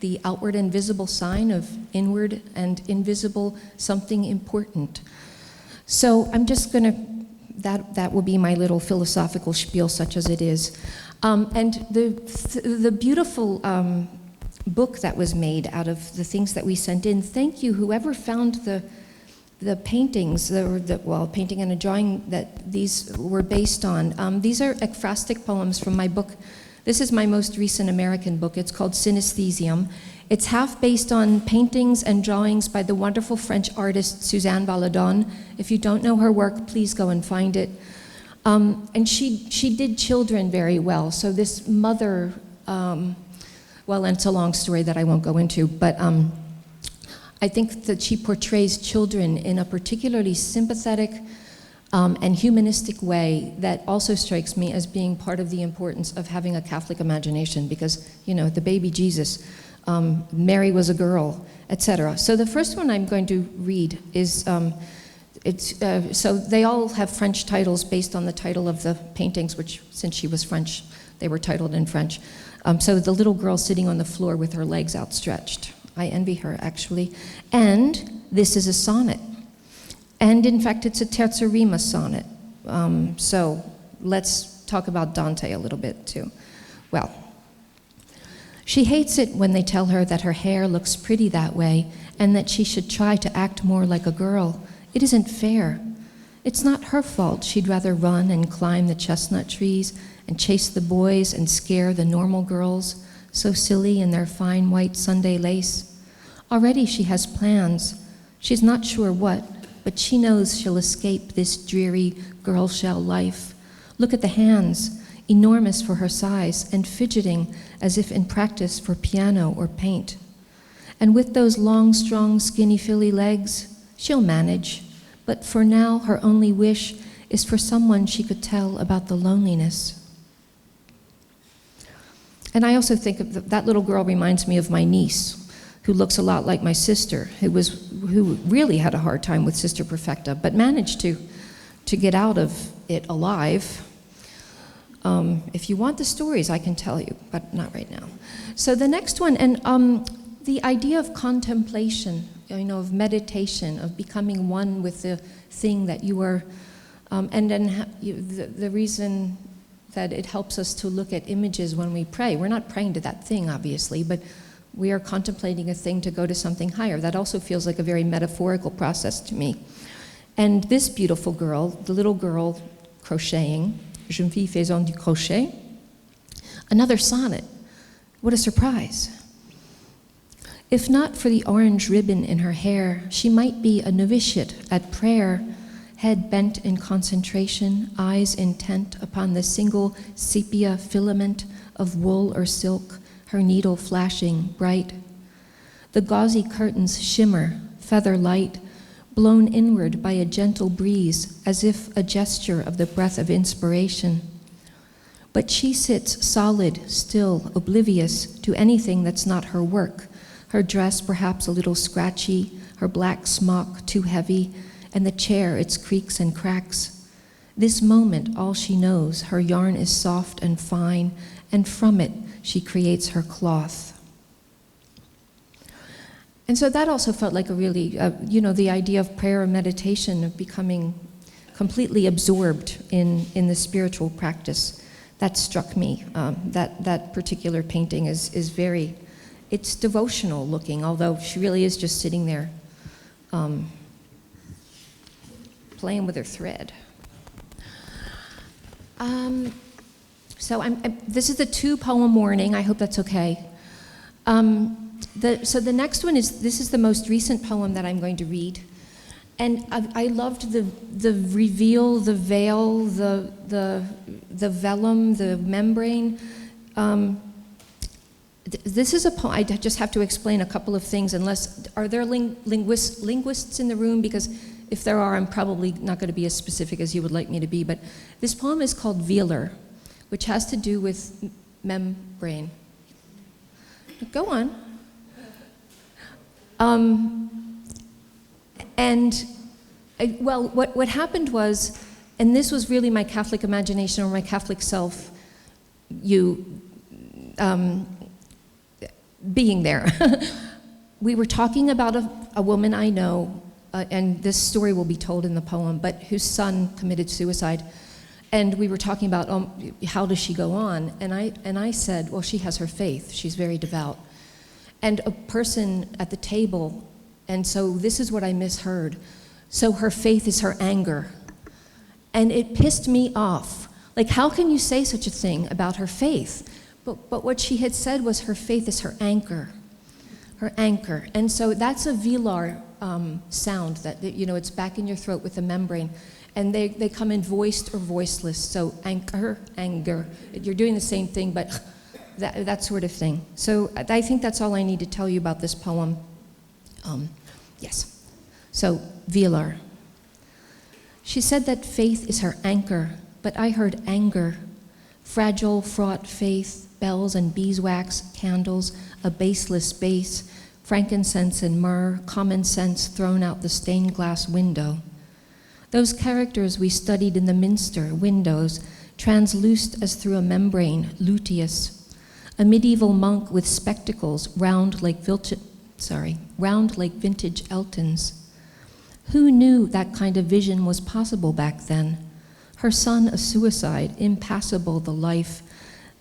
the outward and visible sign of inward and invisible something important. So I'm just going to, that will be my little philosophical spiel, such as it is. And the beautiful book that was made out of the things that we sent in, thank you, whoever found the paintings, painting and a drawing that these were based on. These are ekphrastic poems from my book. This is my most recent American book. It's called Synesthesium. It's half based on paintings and drawings by the wonderful French artist Suzanne Valadon. If you don't know her work, please go and find it. And she did children very well. So this mother, and it's a long story that I won't go into, but I think that she portrays children in a particularly sympathetic and humanistic way that also strikes me as being part of the importance of having a Catholic imagination, because, the baby Jesus, Mary was a girl, etc. So the first one I'm going to read is, so they all have French titles based on the title of the paintings, which, since she was French, they were titled in French. So the little girl sitting on the floor with her legs outstretched. I envy her, actually. And this is a sonnet. And in fact, it's a terza rima sonnet. So let's talk about Dante a little bit, too. Well, she hates it when they tell her that her hair looks pretty that way and that she should try to act more like a girl. It isn't fair. It's not her fault she'd rather run and climb the chestnut trees and chase the boys and scare the normal girls, so silly in their fine white Sunday lace. Already she has plans. She's not sure what, but she knows she'll escape this dreary girl shell life. Look at the hands, enormous for her size, and fidgeting as if in practice for piano or paint. And with those long, strong, skinny, filly legs, she'll manage. But for now, her only wish is for someone she could tell about the loneliness. And I also think of that little girl reminds me of my niece, who looks a lot like my sister, who really had a hard time with Sister Perfecta, but managed to get out of it alive. If you want the stories, I can tell you, but not right now. So the next one, and the idea of contemplation, of meditation, of becoming one with the thing that you are, and then the reason that it helps us to look at images when we pray. We're not praying to that thing, obviously, but we are contemplating a thing to go to something higher. That also feels like a very metaphorical process to me. And this beautiful girl, the little girl crocheting, jeune fille faisant du crochet, another sonnet. What a surprise. If not for the orange ribbon in her hair, she might be a novitiate at prayer, head bent in concentration, eyes intent upon the single sepia filament of wool or silk, her needle flashing bright. The gauzy curtains shimmer, feather light, blown inward by a gentle breeze, as if a gesture of the breath of inspiration. But she sits solid, still, oblivious to anything that's not her work, her dress perhaps a little scratchy, her black smock too heavy, and the chair, its creaks and cracks. This moment, all she knows, her yarn is soft and fine, and from it, she creates her cloth. And so that also felt like a really, the idea of prayer and meditation, of becoming completely absorbed in the spiritual practice. That struck me. That particular painting is very, it's devotional looking, although she really is just sitting there playing with her thread. This is the 2-poem warning. I hope that's okay. So the next one this is the most recent poem that I'm going to read. And I loved the reveal, the veil, the vellum, the membrane. This is a poem. I just have to explain a couple of things. Are there linguists in the room? Because if there are, I'm probably not going to be as specific as you would like me to be. But this poem is called Velar, which has to do with membrane. Go on. What happened was, and this was really my Catholic imagination or my Catholic self, being there. We were talking about a woman I know, and this story will be told in the poem, but whose son committed suicide. And we were talking about how does she go on? And I said, well, she has her faith. She's very devout. And a person at the table, and so this is what I misheard. So her faith is her anger. And it pissed me off. Like, how can you say such a thing about her faith? But what she had said was her faith is her anchor. Her anchor. And so that's a velar sound that, it's back in your throat with the membrane. And they come in voiced or voiceless. So anchor, anger. You're doing the same thing, but that sort of thing. So I think that's all I need to tell you about this poem. Yes. So, Velar. She said that faith is her anchor, but I heard anger. Fragile, fraught faith, bells and beeswax, candles, a baseless base, frankincense and myrrh, common sense thrown out the stained glass window. Those characters we studied in the minster windows, transluced as through a membrane, luteous. A medieval monk with spectacles, round like vintage Eltons. Who knew that kind of vision was possible back then? Her son a suicide, impassable the life,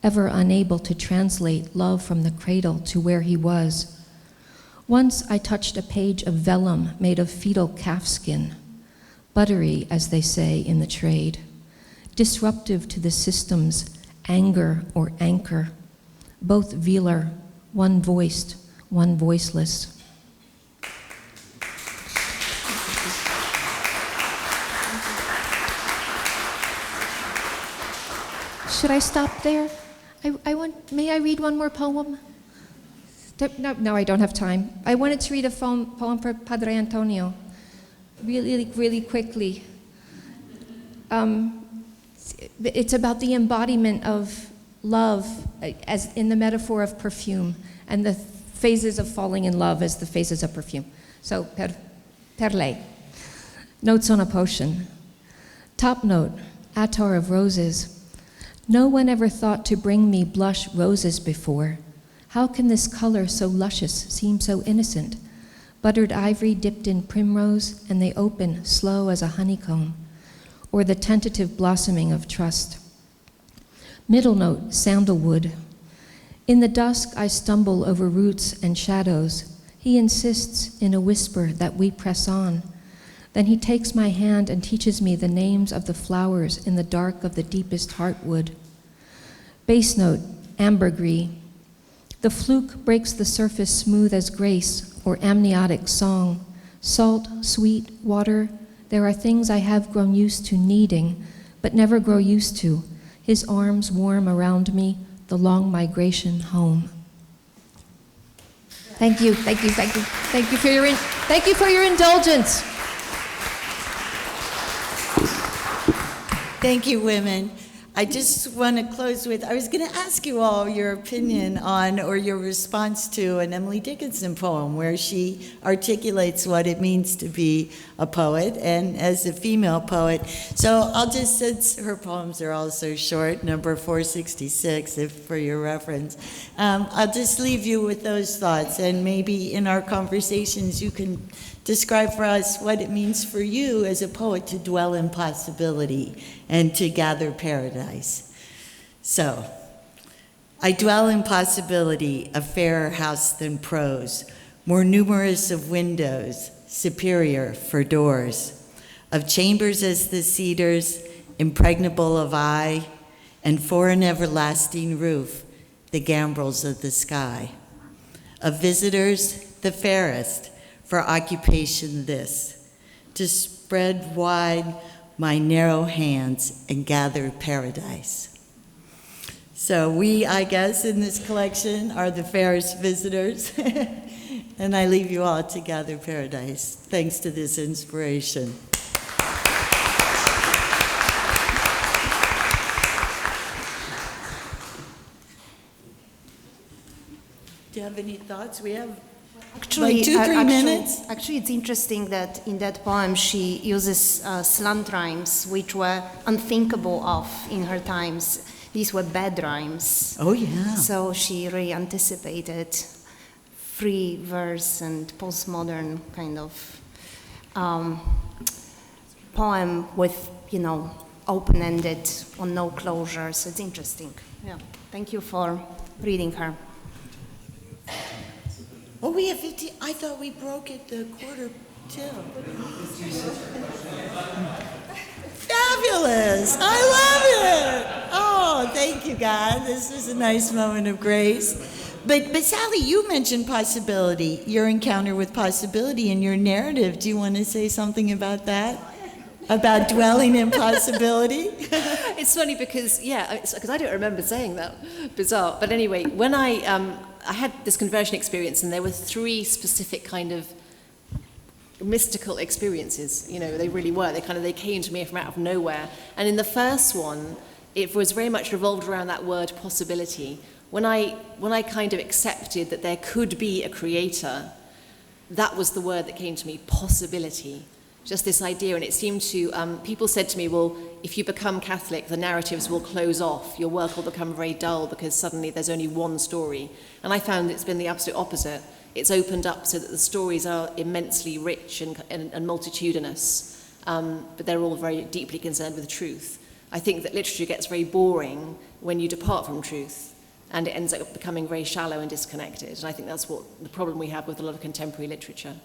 ever unable to translate love from the cradle to where he was. Once I touched a page of vellum made of fetal calfskin, buttery, as they say in the trade, disruptive to the system's anger or anchor, both velar, one voiced, one voiceless. Should I stop there? May I read one more poem? No, I don't have time. I wanted to read a poem for Padre Antonio, really quickly. It's about the embodiment of love as in the metaphor of perfume, and the phases of falling in love as the phases of perfume. So, per lei. Notes on a potion. Top note, attar of roses. No one ever thought to bring me blush roses before. How can this color so luscious seem so innocent? Buttered ivory dipped in primrose, and they open slow as a honeycomb, or the tentative blossoming of trust. Middle note, sandalwood. In the dusk I stumble over roots and shadows. He insists in a whisper that we press on. Then he takes my hand and teaches me the names of the flowers in the dark of the deepest heartwood. Bass note, ambergris. The fluke breaks the surface smooth as grace or amniotic song. Salt, sweet, water, there are things I have grown used to needing, but never grow used to. His arms warm around me, the long migration home. Thank you for your indulgence. Thank you, women. I just want to close with, I was going to ask you all your opinion on, or your response to an Emily Dickinson poem where she articulates what it means to be a poet and as a female poet. So I'll just, since her poems are all so short, number 466, if for your reference, I'll just leave you with those thoughts, and maybe in our conversations you can describe for us what it means for you as a poet to dwell in possibility and to gather paradise. So, I dwell in possibility, a fairer house than prose, more numerous of windows, superior for doors. of chambers as the cedars, impregnable of eye, and for an everlasting roof, the gambrels of the sky. Of visitors, the fairest, for occupation this, to spread wide my narrow hands and gather paradise. So we, I guess, in this collection are the fairest visitors, and I leave you all to gather paradise, thanks to this inspiration. Do you have any thoughts? We have Actually, like 2-3 minutes. Actually, it's interesting that in that poem she uses slant rhymes, which were unthinkable of in her times. These were bad rhymes. Oh, yeah. So she really anticipated free verse and postmodern kind of poem with, open-ended or no closure. So it's interesting. Yeah. Thank you for reading her. Oh, we have 50. I thought we broke it the quarter till. Fabulous. I love it. Oh, thank you, God. This was a nice moment of grace. But Sally, you mentioned possibility, your encounter with possibility in your narrative. Do you want to say something about that? About dwelling in possibility? It's funny because, because I don't remember saying that. Bizarre. But anyway, when I had this conversion experience, and there were 3 specific kind of mystical experiences. They really were. They came to me from out of nowhere. And in the first one, it was very much revolved around that word possibility. When I kind of accepted that there could be a creator, that was the word that came to me, possibility. Just this idea, and it seemed to, people said to me, well, if you become Catholic, the narratives will close off, your work will become very dull because suddenly there's only one story. And I found it's been the absolute opposite. It's opened up so that the stories are immensely rich and multitudinous, but they're all very deeply concerned with truth. I think that literature gets very boring when you depart from truth, and it ends up becoming very shallow and disconnected. And I think that's what the problem we have with a lot of contemporary literature.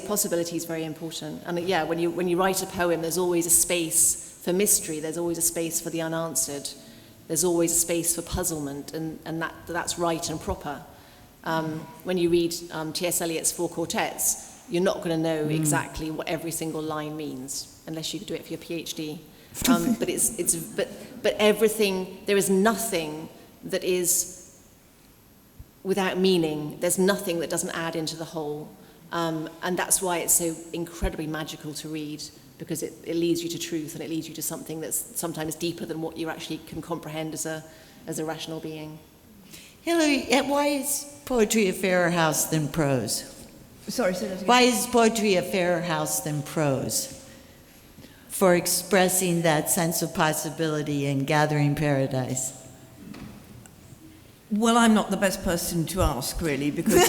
Possibility is very important. And when you write a poem, there's always a space for mystery, there's always a space for the unanswered, there's always a space for puzzlement, and that's right and proper. When you read T.S. Eliot's 4 quartets, you're not going to know exactly what every single line means, unless you do it for your PhD. But everything, there is nothing that is without meaning. There's nothing that doesn't add into the whole. And that's why it's so incredibly magical to read, because it leads you to truth, and it leads you to something that's sometimes deeper than what you actually can comprehend as a rational being. Hillary, why is poetry a fairer house than prose? Sorry, say that again. Why is poetry a fairer house than prose? For expressing that sense of possibility and gathering paradise. Well, I'm not the best person to ask, really, because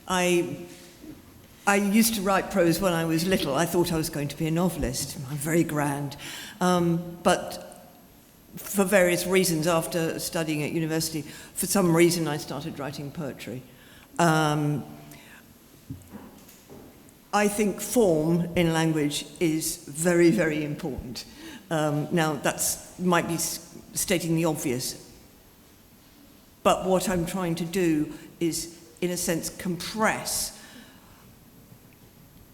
I used to write prose when I was little. I thought I was going to be a novelist. I'm very grand. But for various reasons, after studying at university, for some reason I started writing poetry. I think form in language is very, very important. Now, might be stating the obvious, but what I'm trying to do is, in a sense, compress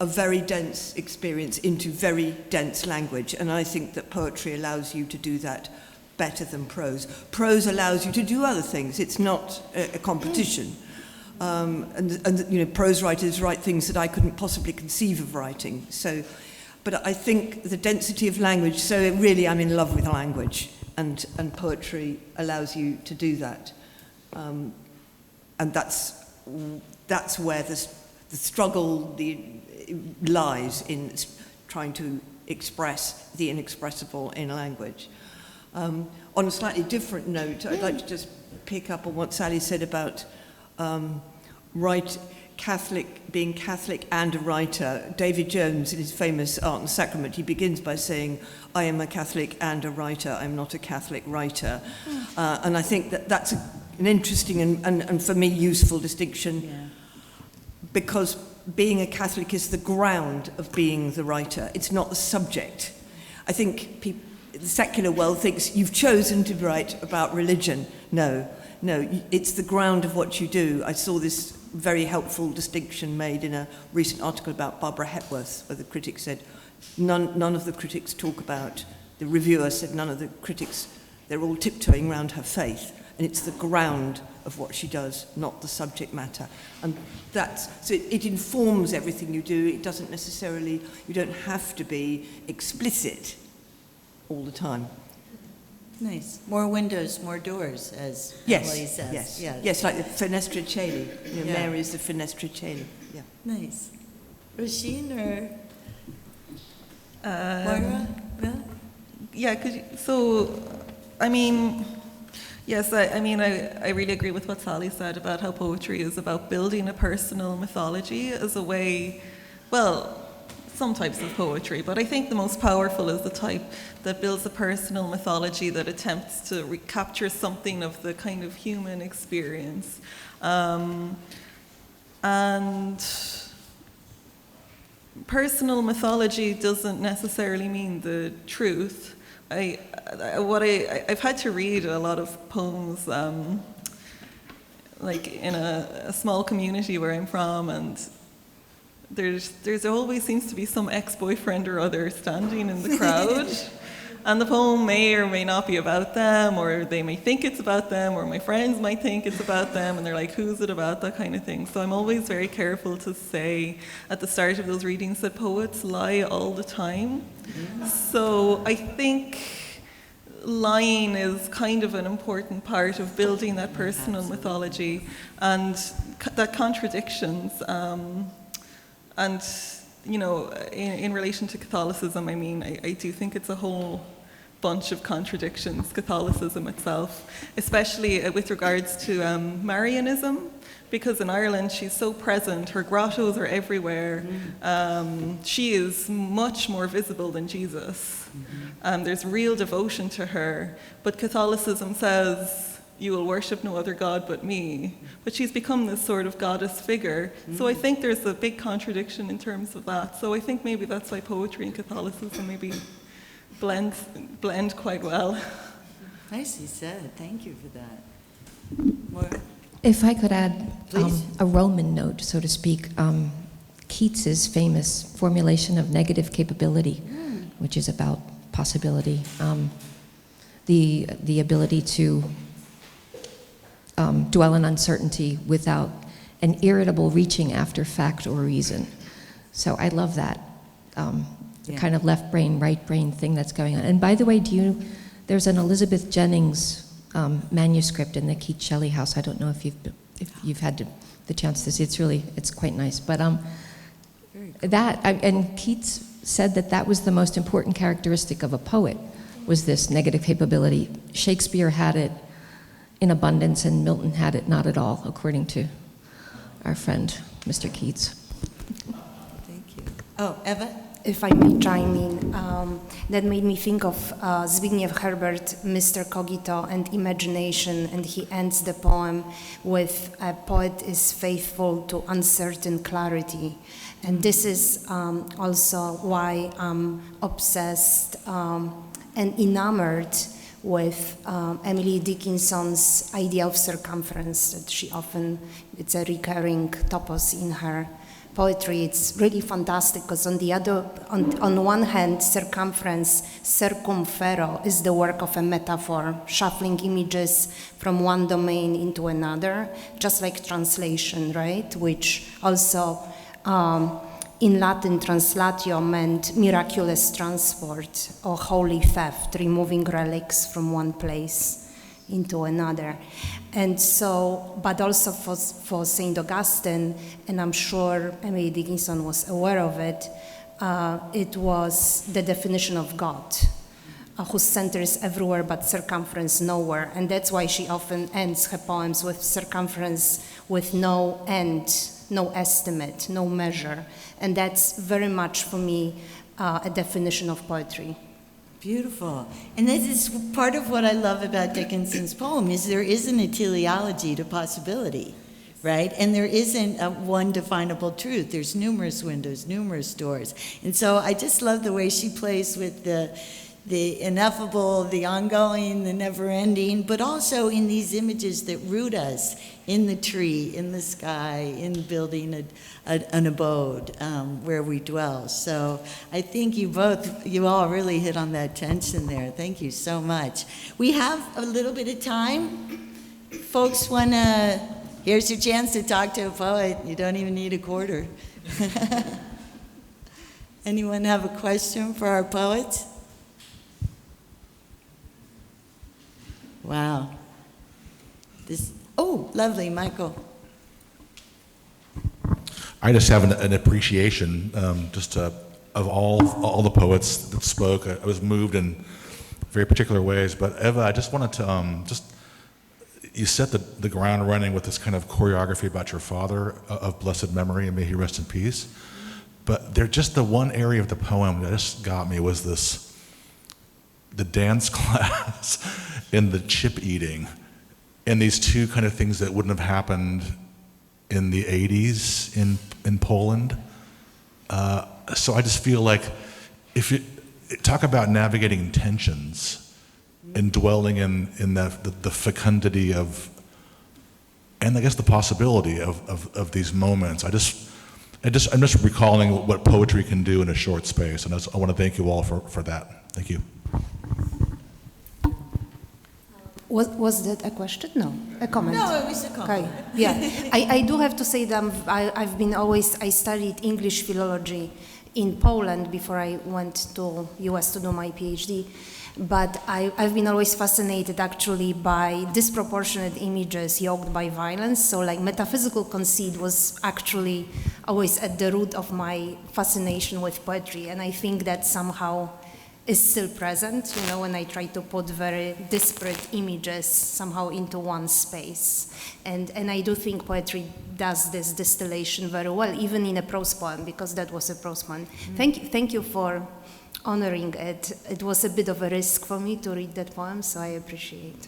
a very dense experience into very dense language, and I think that poetry allows you to do that better than prose. Prose allows you to do other things. It's not a competition. And prose writers write things that I couldn't possibly conceive of writing. But I think the density of language, so really I'm in love with language, and poetry allows you to do that. And that's where the struggle lies, in trying to express the inexpressible in language. On a slightly different note, I'd like to just pick up on what Sally said about being Catholic and a writer. David Jones, in his famous Art and Sacrament, he begins by saying, "I am a Catholic and a writer, I'm not a Catholic writer." And I think that's an interesting and for me useful distinction, because being a Catholic is the ground of being the writer. It's not the subject. I think the secular world thinks you've chosen to write about religion. No, it's the ground of what you do. I saw this very helpful distinction made in a recent article about Barbara Hepworth, where the critic said, none of the critics talk about, the reviewer said none of the critics, they're all tiptoeing around her faith. And it's the ground of what she does, not the subject matter. And so it informs everything you do. It doesn't necessarily, you don't have to be explicit all the time. Nice. More windows, more doors, as Emily says. Yes, like the fenestra caeli. Mary is the fenestra caeli. Yeah. Nice. Roisin or Moira? Yes, I really agree with what Sally said about how poetry is about building a personal mythology as a way, some types of poetry, but I think the most powerful is the type that builds a personal mythology that attempts to recapture something of the kind of human experience. And personal mythology doesn't necessarily mean the truth. I've had to read a lot of poems, like in a small community where I'm from, and there always seems to be some ex-boyfriend or other standing in the crowd, and the poem may or may not be about them, or they may think it's about them, or my friends might think it's about them, and they're like, who's it about, that kind of thing. So I'm always very careful to say at the start of those readings that poets lie all the time. So I think lying is kind of an important part of building that personal mythology, and that contradictions, and in relation to Catholicism, I do think it's a whole bunch of contradictions, Catholicism itself, especially with regards to Marianism, because in Ireland she's so present, her grottos are everywhere, she is much more visible than Jesus. There's real devotion to her, but Catholicism says, you will worship no other God but me. But she's become this sort of goddess figure. So I think there's a big contradiction in terms of that. So I think maybe that's why poetry and Catholicism maybe blend quite well. Nicely said. Thank you for that. More? If I could add Please. a Roman note, so to speak, Keats's famous formulation of negative capability, which is about possibility, the ability to dwell in uncertainty without an irritable reaching after fact or reason. So I love that kind of left brain, right brain thing that's going on. And by the way, there's an Elizabeth Jennings manuscript in the Keats Shelley House. I don't know if you've had the chance to see. It's quite nice. But and Keats said that was the most important characteristic of a poet, was this negative capability. Shakespeare had it in abundance, and Milton had it not at all, according to our friend, Mr. Keats. Thank you. Oh, Eva? If I may chime in, that made me think of Zbigniew Herbert, Mr. Cogito and Imagination, and he ends the poem with, a poet is faithful to uncertain clarity. And this is also why I'm obsessed and enamored with Emily Dickinson's idea of circumference, that she often, it's a recurring topos in her poetry. It's really fantastic because on one hand, circumference, circumfero, is the work of a metaphor, shuffling images from one domain into another, just like translation, right? Which also in Latin, translatio meant miraculous transport or holy theft, removing relics from one place into another. And so, but also for St. Augustine, and I'm sure Emily Dickinson was aware of it, it was the definition of God, whose center is everywhere but circumference nowhere. And that's why she often ends her poems with circumference with no end, no estimate, no measure. And that's very much, for me, a definition of poetry. Beautiful. And this is part of what I love about Dickinson's poem, is there isn't a teleology to possibility. right? And there isn't one definable truth. There's numerous windows, numerous doors. And so I just love the way she plays with the ineffable, the ongoing, the never-ending, but also in these images that root us in the tree, in the sky, in building an abode where we dwell. So I think you all really hit on that tension there. Thank you so much. We have a little bit of time. Folks here's your chance to talk to a poet. You don't even need a quarter. Anyone have a question for our poets? Wow. Lovely, Michael. I just have an appreciation of all the poets that spoke. I was moved in very particular ways, but Eva, I just wanted to you set the ground running with this kind of choreography about your father of blessed memory, and may he rest in peace. But just the one area of the poem that just got me was the dance class and the chip eating, and these two kind of things that wouldn't have happened in the 80s in Poland. So I just feel like if you talk about navigating tensions and dwelling in the fecundity of, and I guess the possibility of these moments. I'm just recalling what poetry can do in a short space, and I want to thank you all for that. Thank you. Was that a question? No, a comment. No, it was a comment. Okay. Yeah, I do have to say that I studied English philology in Poland before I went to US to do my PhD. But I've been always fascinated actually by disproportionate images yoked by violence. So like metaphysical conceit was actually always at the root of my fascination with poetry. And I think that somehow is still present, when I try to put very disparate images somehow into one space. And I do think poetry does this distillation very well, even in a prose poem, because that was a prose poem. Thank you for honoring it. It was a bit of a risk for me to read that poem, so I appreciate.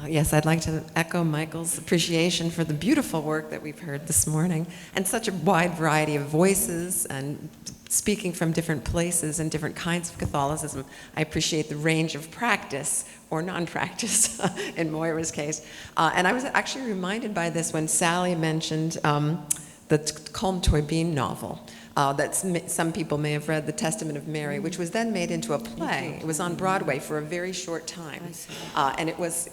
Yes, I'd like to echo Michael's appreciation for the beautiful work that we've heard this morning, and such a wide variety of voices and speaking from different places and different kinds of Catholicism. I appreciate the range of practice or non-practice in Moira's case. And I was actually reminded by this when Sally mentioned the Colm Tóibín novel. That some people may have read, The Testament of Mary, which was then made into a play. It was on Broadway for a very short time, and it was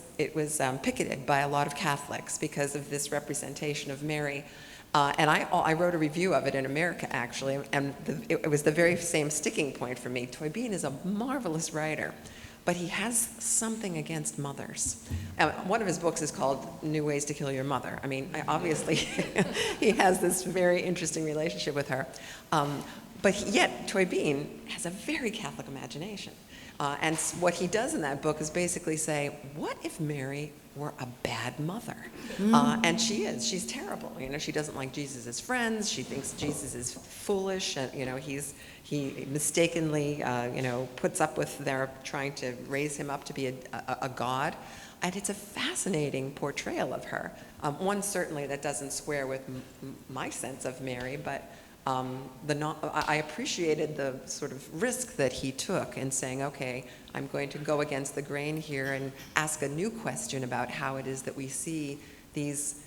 picketed by a lot of Catholics because of this representation of Mary. And I wrote a review of it in America, actually, and it was the very same sticking point for me. Tóibín is a marvelous writer, but he has something against mothers. One of his books is called New Ways to Kill Your Mother. I mean, obviously, he has this very interesting relationship with her. But yet, Tóibín has a very Catholic imagination. And what he does in that book is basically say, what if Mary were a bad mother? And she is. She's terrible. She doesn't like Jesus' friends. She thinks Jesus is foolish. And, he mistakenly, puts up with their trying to raise him up to be a god. And it's a fascinating portrayal of her. One certainly that doesn't square with my sense of Mary, but I appreciated the sort of risk that he took in saying, okay, I'm going to go against the grain here and ask a new question about how it is that we see these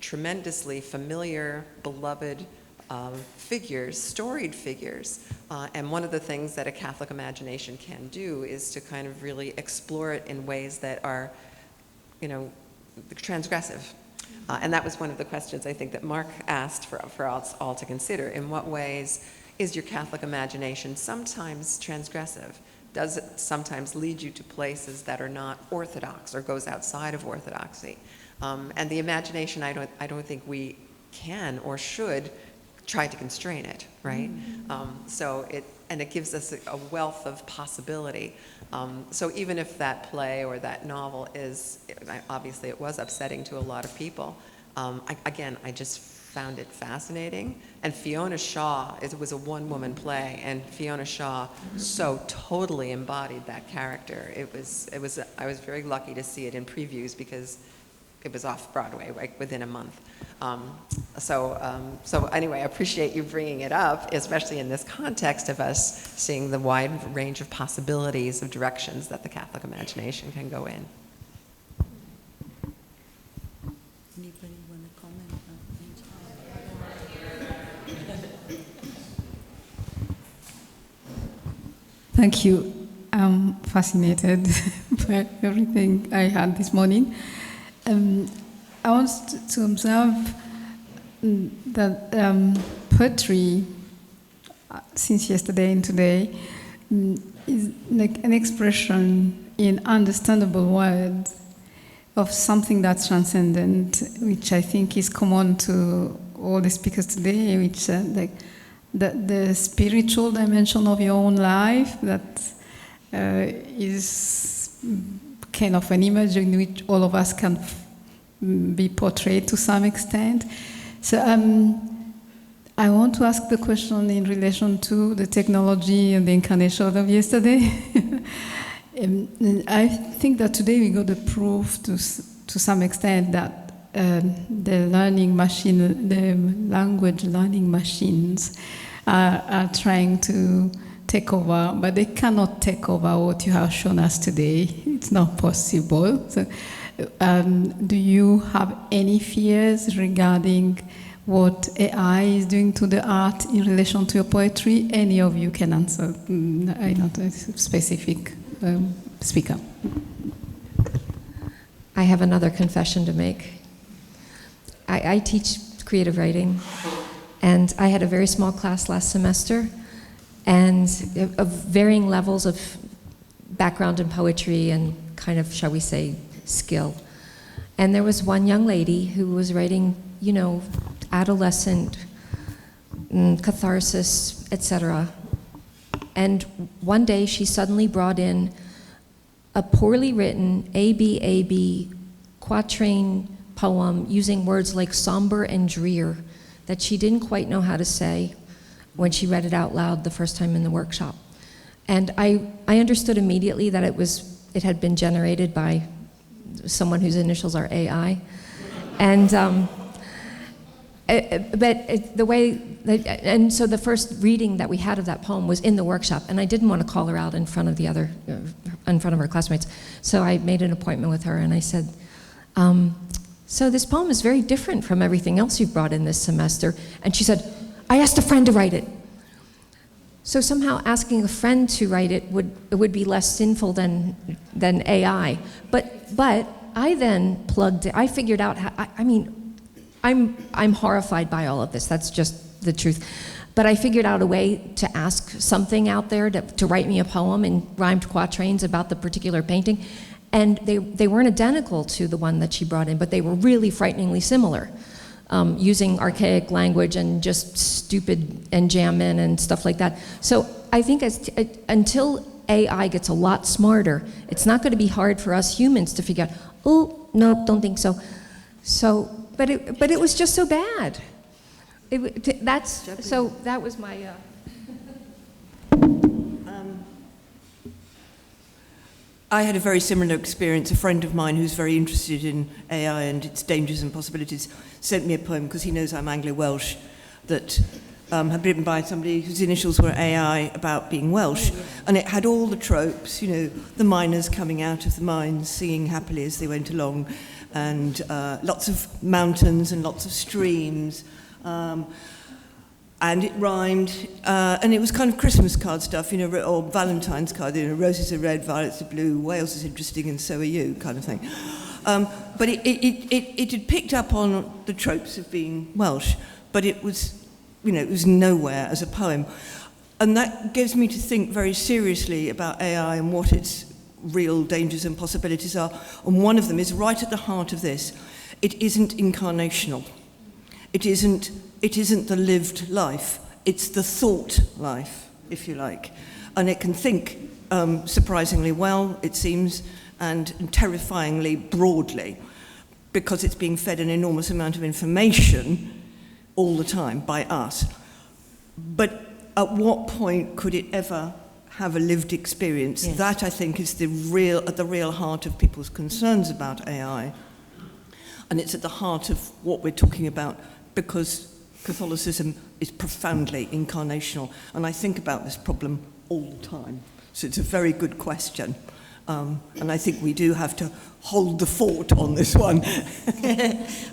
tremendously familiar, beloved figures, storied figures. And one of the things that a Catholic imagination can do is to kind of really explore it in ways that are, transgressive. And that was one of the questions I think that Mark asked for us all to consider. In what ways is your Catholic imagination sometimes transgressive? Does it sometimes lead you to places that are not orthodox or goes outside of orthodoxy? And the imagination, I don't think we can or should try to constrain it, right? It gives us a wealth of possibility. So even if that play or that novel obviously it was upsetting to a lot of people, I just found it fascinating. And Fiona Shaw, it was a one-woman play, and Fiona Shaw so totally embodied that character. I was very lucky to see it in previews because it was off Broadway like within a month. So anyway, I appreciate you bringing it up, especially in this context of us seeing the wide range of possibilities of directions that the Catholic imagination can go in. Anybody want to comment on Thank you. I'm fascinated by everything I had this morning. I want to observe that poetry, since yesterday and today, is like an expression in understandable words of something that's transcendent, which I think is common to all the speakers today, which like the spiritual dimension of your own life that is kind of an image in which all of us can be portrayed to some extent. So I want to ask the question in relation to the technology and the incarnation of yesterday. I think that today we got the proof to some extent that the learning machine, the language learning machines are trying to take over, but they cannot take over what you have shown us today. It's not possible. So, do you have any fears regarding what AI is doing to the art in relation to your poetry? Any of you can answer. I'm not a specific speaker. I have another confession to make. I teach creative writing, and I had a very small class last semester, and of varying levels of background in poetry and kind of, shall we say, skill. And there was one young lady who was writing, adolescent catharsis, etc. And one day she suddenly brought in a poorly written ABAB quatrain poem using words like somber and drear that she didn't quite know how to say when she read it out loud the first time in the workshop. And I understood immediately that it had been generated by someone whose initials are AI. And so the first reading that we had of that poem was in the workshop, and I didn't want to call her out in front of her classmates. So I made an appointment with her, and I said, so this poem is very different from everything else you've brought in this semester. And she said, I asked a friend to write it. So somehow asking a friend to write it would be less sinful than AI. But I then plugged it. I figured out how, I'm horrified by all of this. That's just the truth. But I figured out a way to ask something out there to write me a poem in rhymed quatrains about the particular painting. And they weren't identical to the one that she brought in, but they were really frighteningly similar, using archaic language and just stupid and jam in and stuff like that. So I think until AI gets a lot smarter, it's not going to be hard for us humans to figure out, oh, no, don't think so. But it was just so bad. That was my... I had a very similar experience. A friend of mine who's very interested in AI and its dangers and possibilities sent me a poem, because he knows I'm Anglo-Welsh, that had been written by somebody whose initials were AI about being Welsh. And it had all the tropes, the miners coming out of the mines, singing happily as they went along, and lots of mountains and lots of streams. And it rhymed, and it was kind of Christmas card stuff, or Valentine's card, roses are red, violets are blue, Wales is interesting and so are you, kind of thing. But it had picked up on the tropes of being Welsh, but it was nowhere as a poem. And that gives me to think very seriously about AI and what its real dangers and possibilities are. And one of them is right at the heart of this. It isn't incarnational. It isn't the lived life, it's the thought life, if you like. And it can think surprisingly well, it seems, and terrifyingly broadly, because it's being fed an enormous amount of information all the time by us. But at what point could it ever have a lived experience? Yes. That, I think, is at the real heart of people's concerns about AI. And it's at the heart of what we're talking about, because Catholicism is profoundly incarnational. And I think about this problem all the time. So it's a very good question. And I think we do have to hold the fort on this one.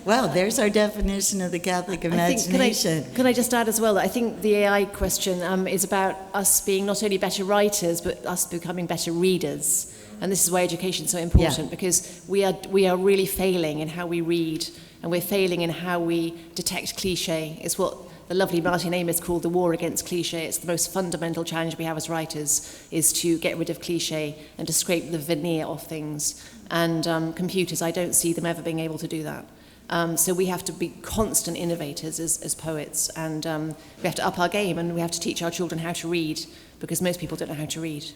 Well, there's our definition of the Catholic imagination. Can I just add as well that I think the AI question is about us being not only better writers, but us becoming better readers. And this is why education is so important, because we are really failing in how we read, and we're failing in how we detect cliche. It's what the lovely Martin Amis called the war against cliche. It's the most fundamental challenge we have as writers, is to get rid of cliche and to scrape the veneer off things. And computers, I don't see them ever being able to do that. So we have to be constant innovators as poets, and we have to up our game, and we have to teach our children how to read, because most people don't know how to read.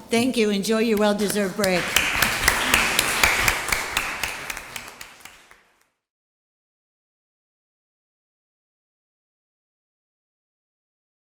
Thank you. Enjoy your well-deserved break.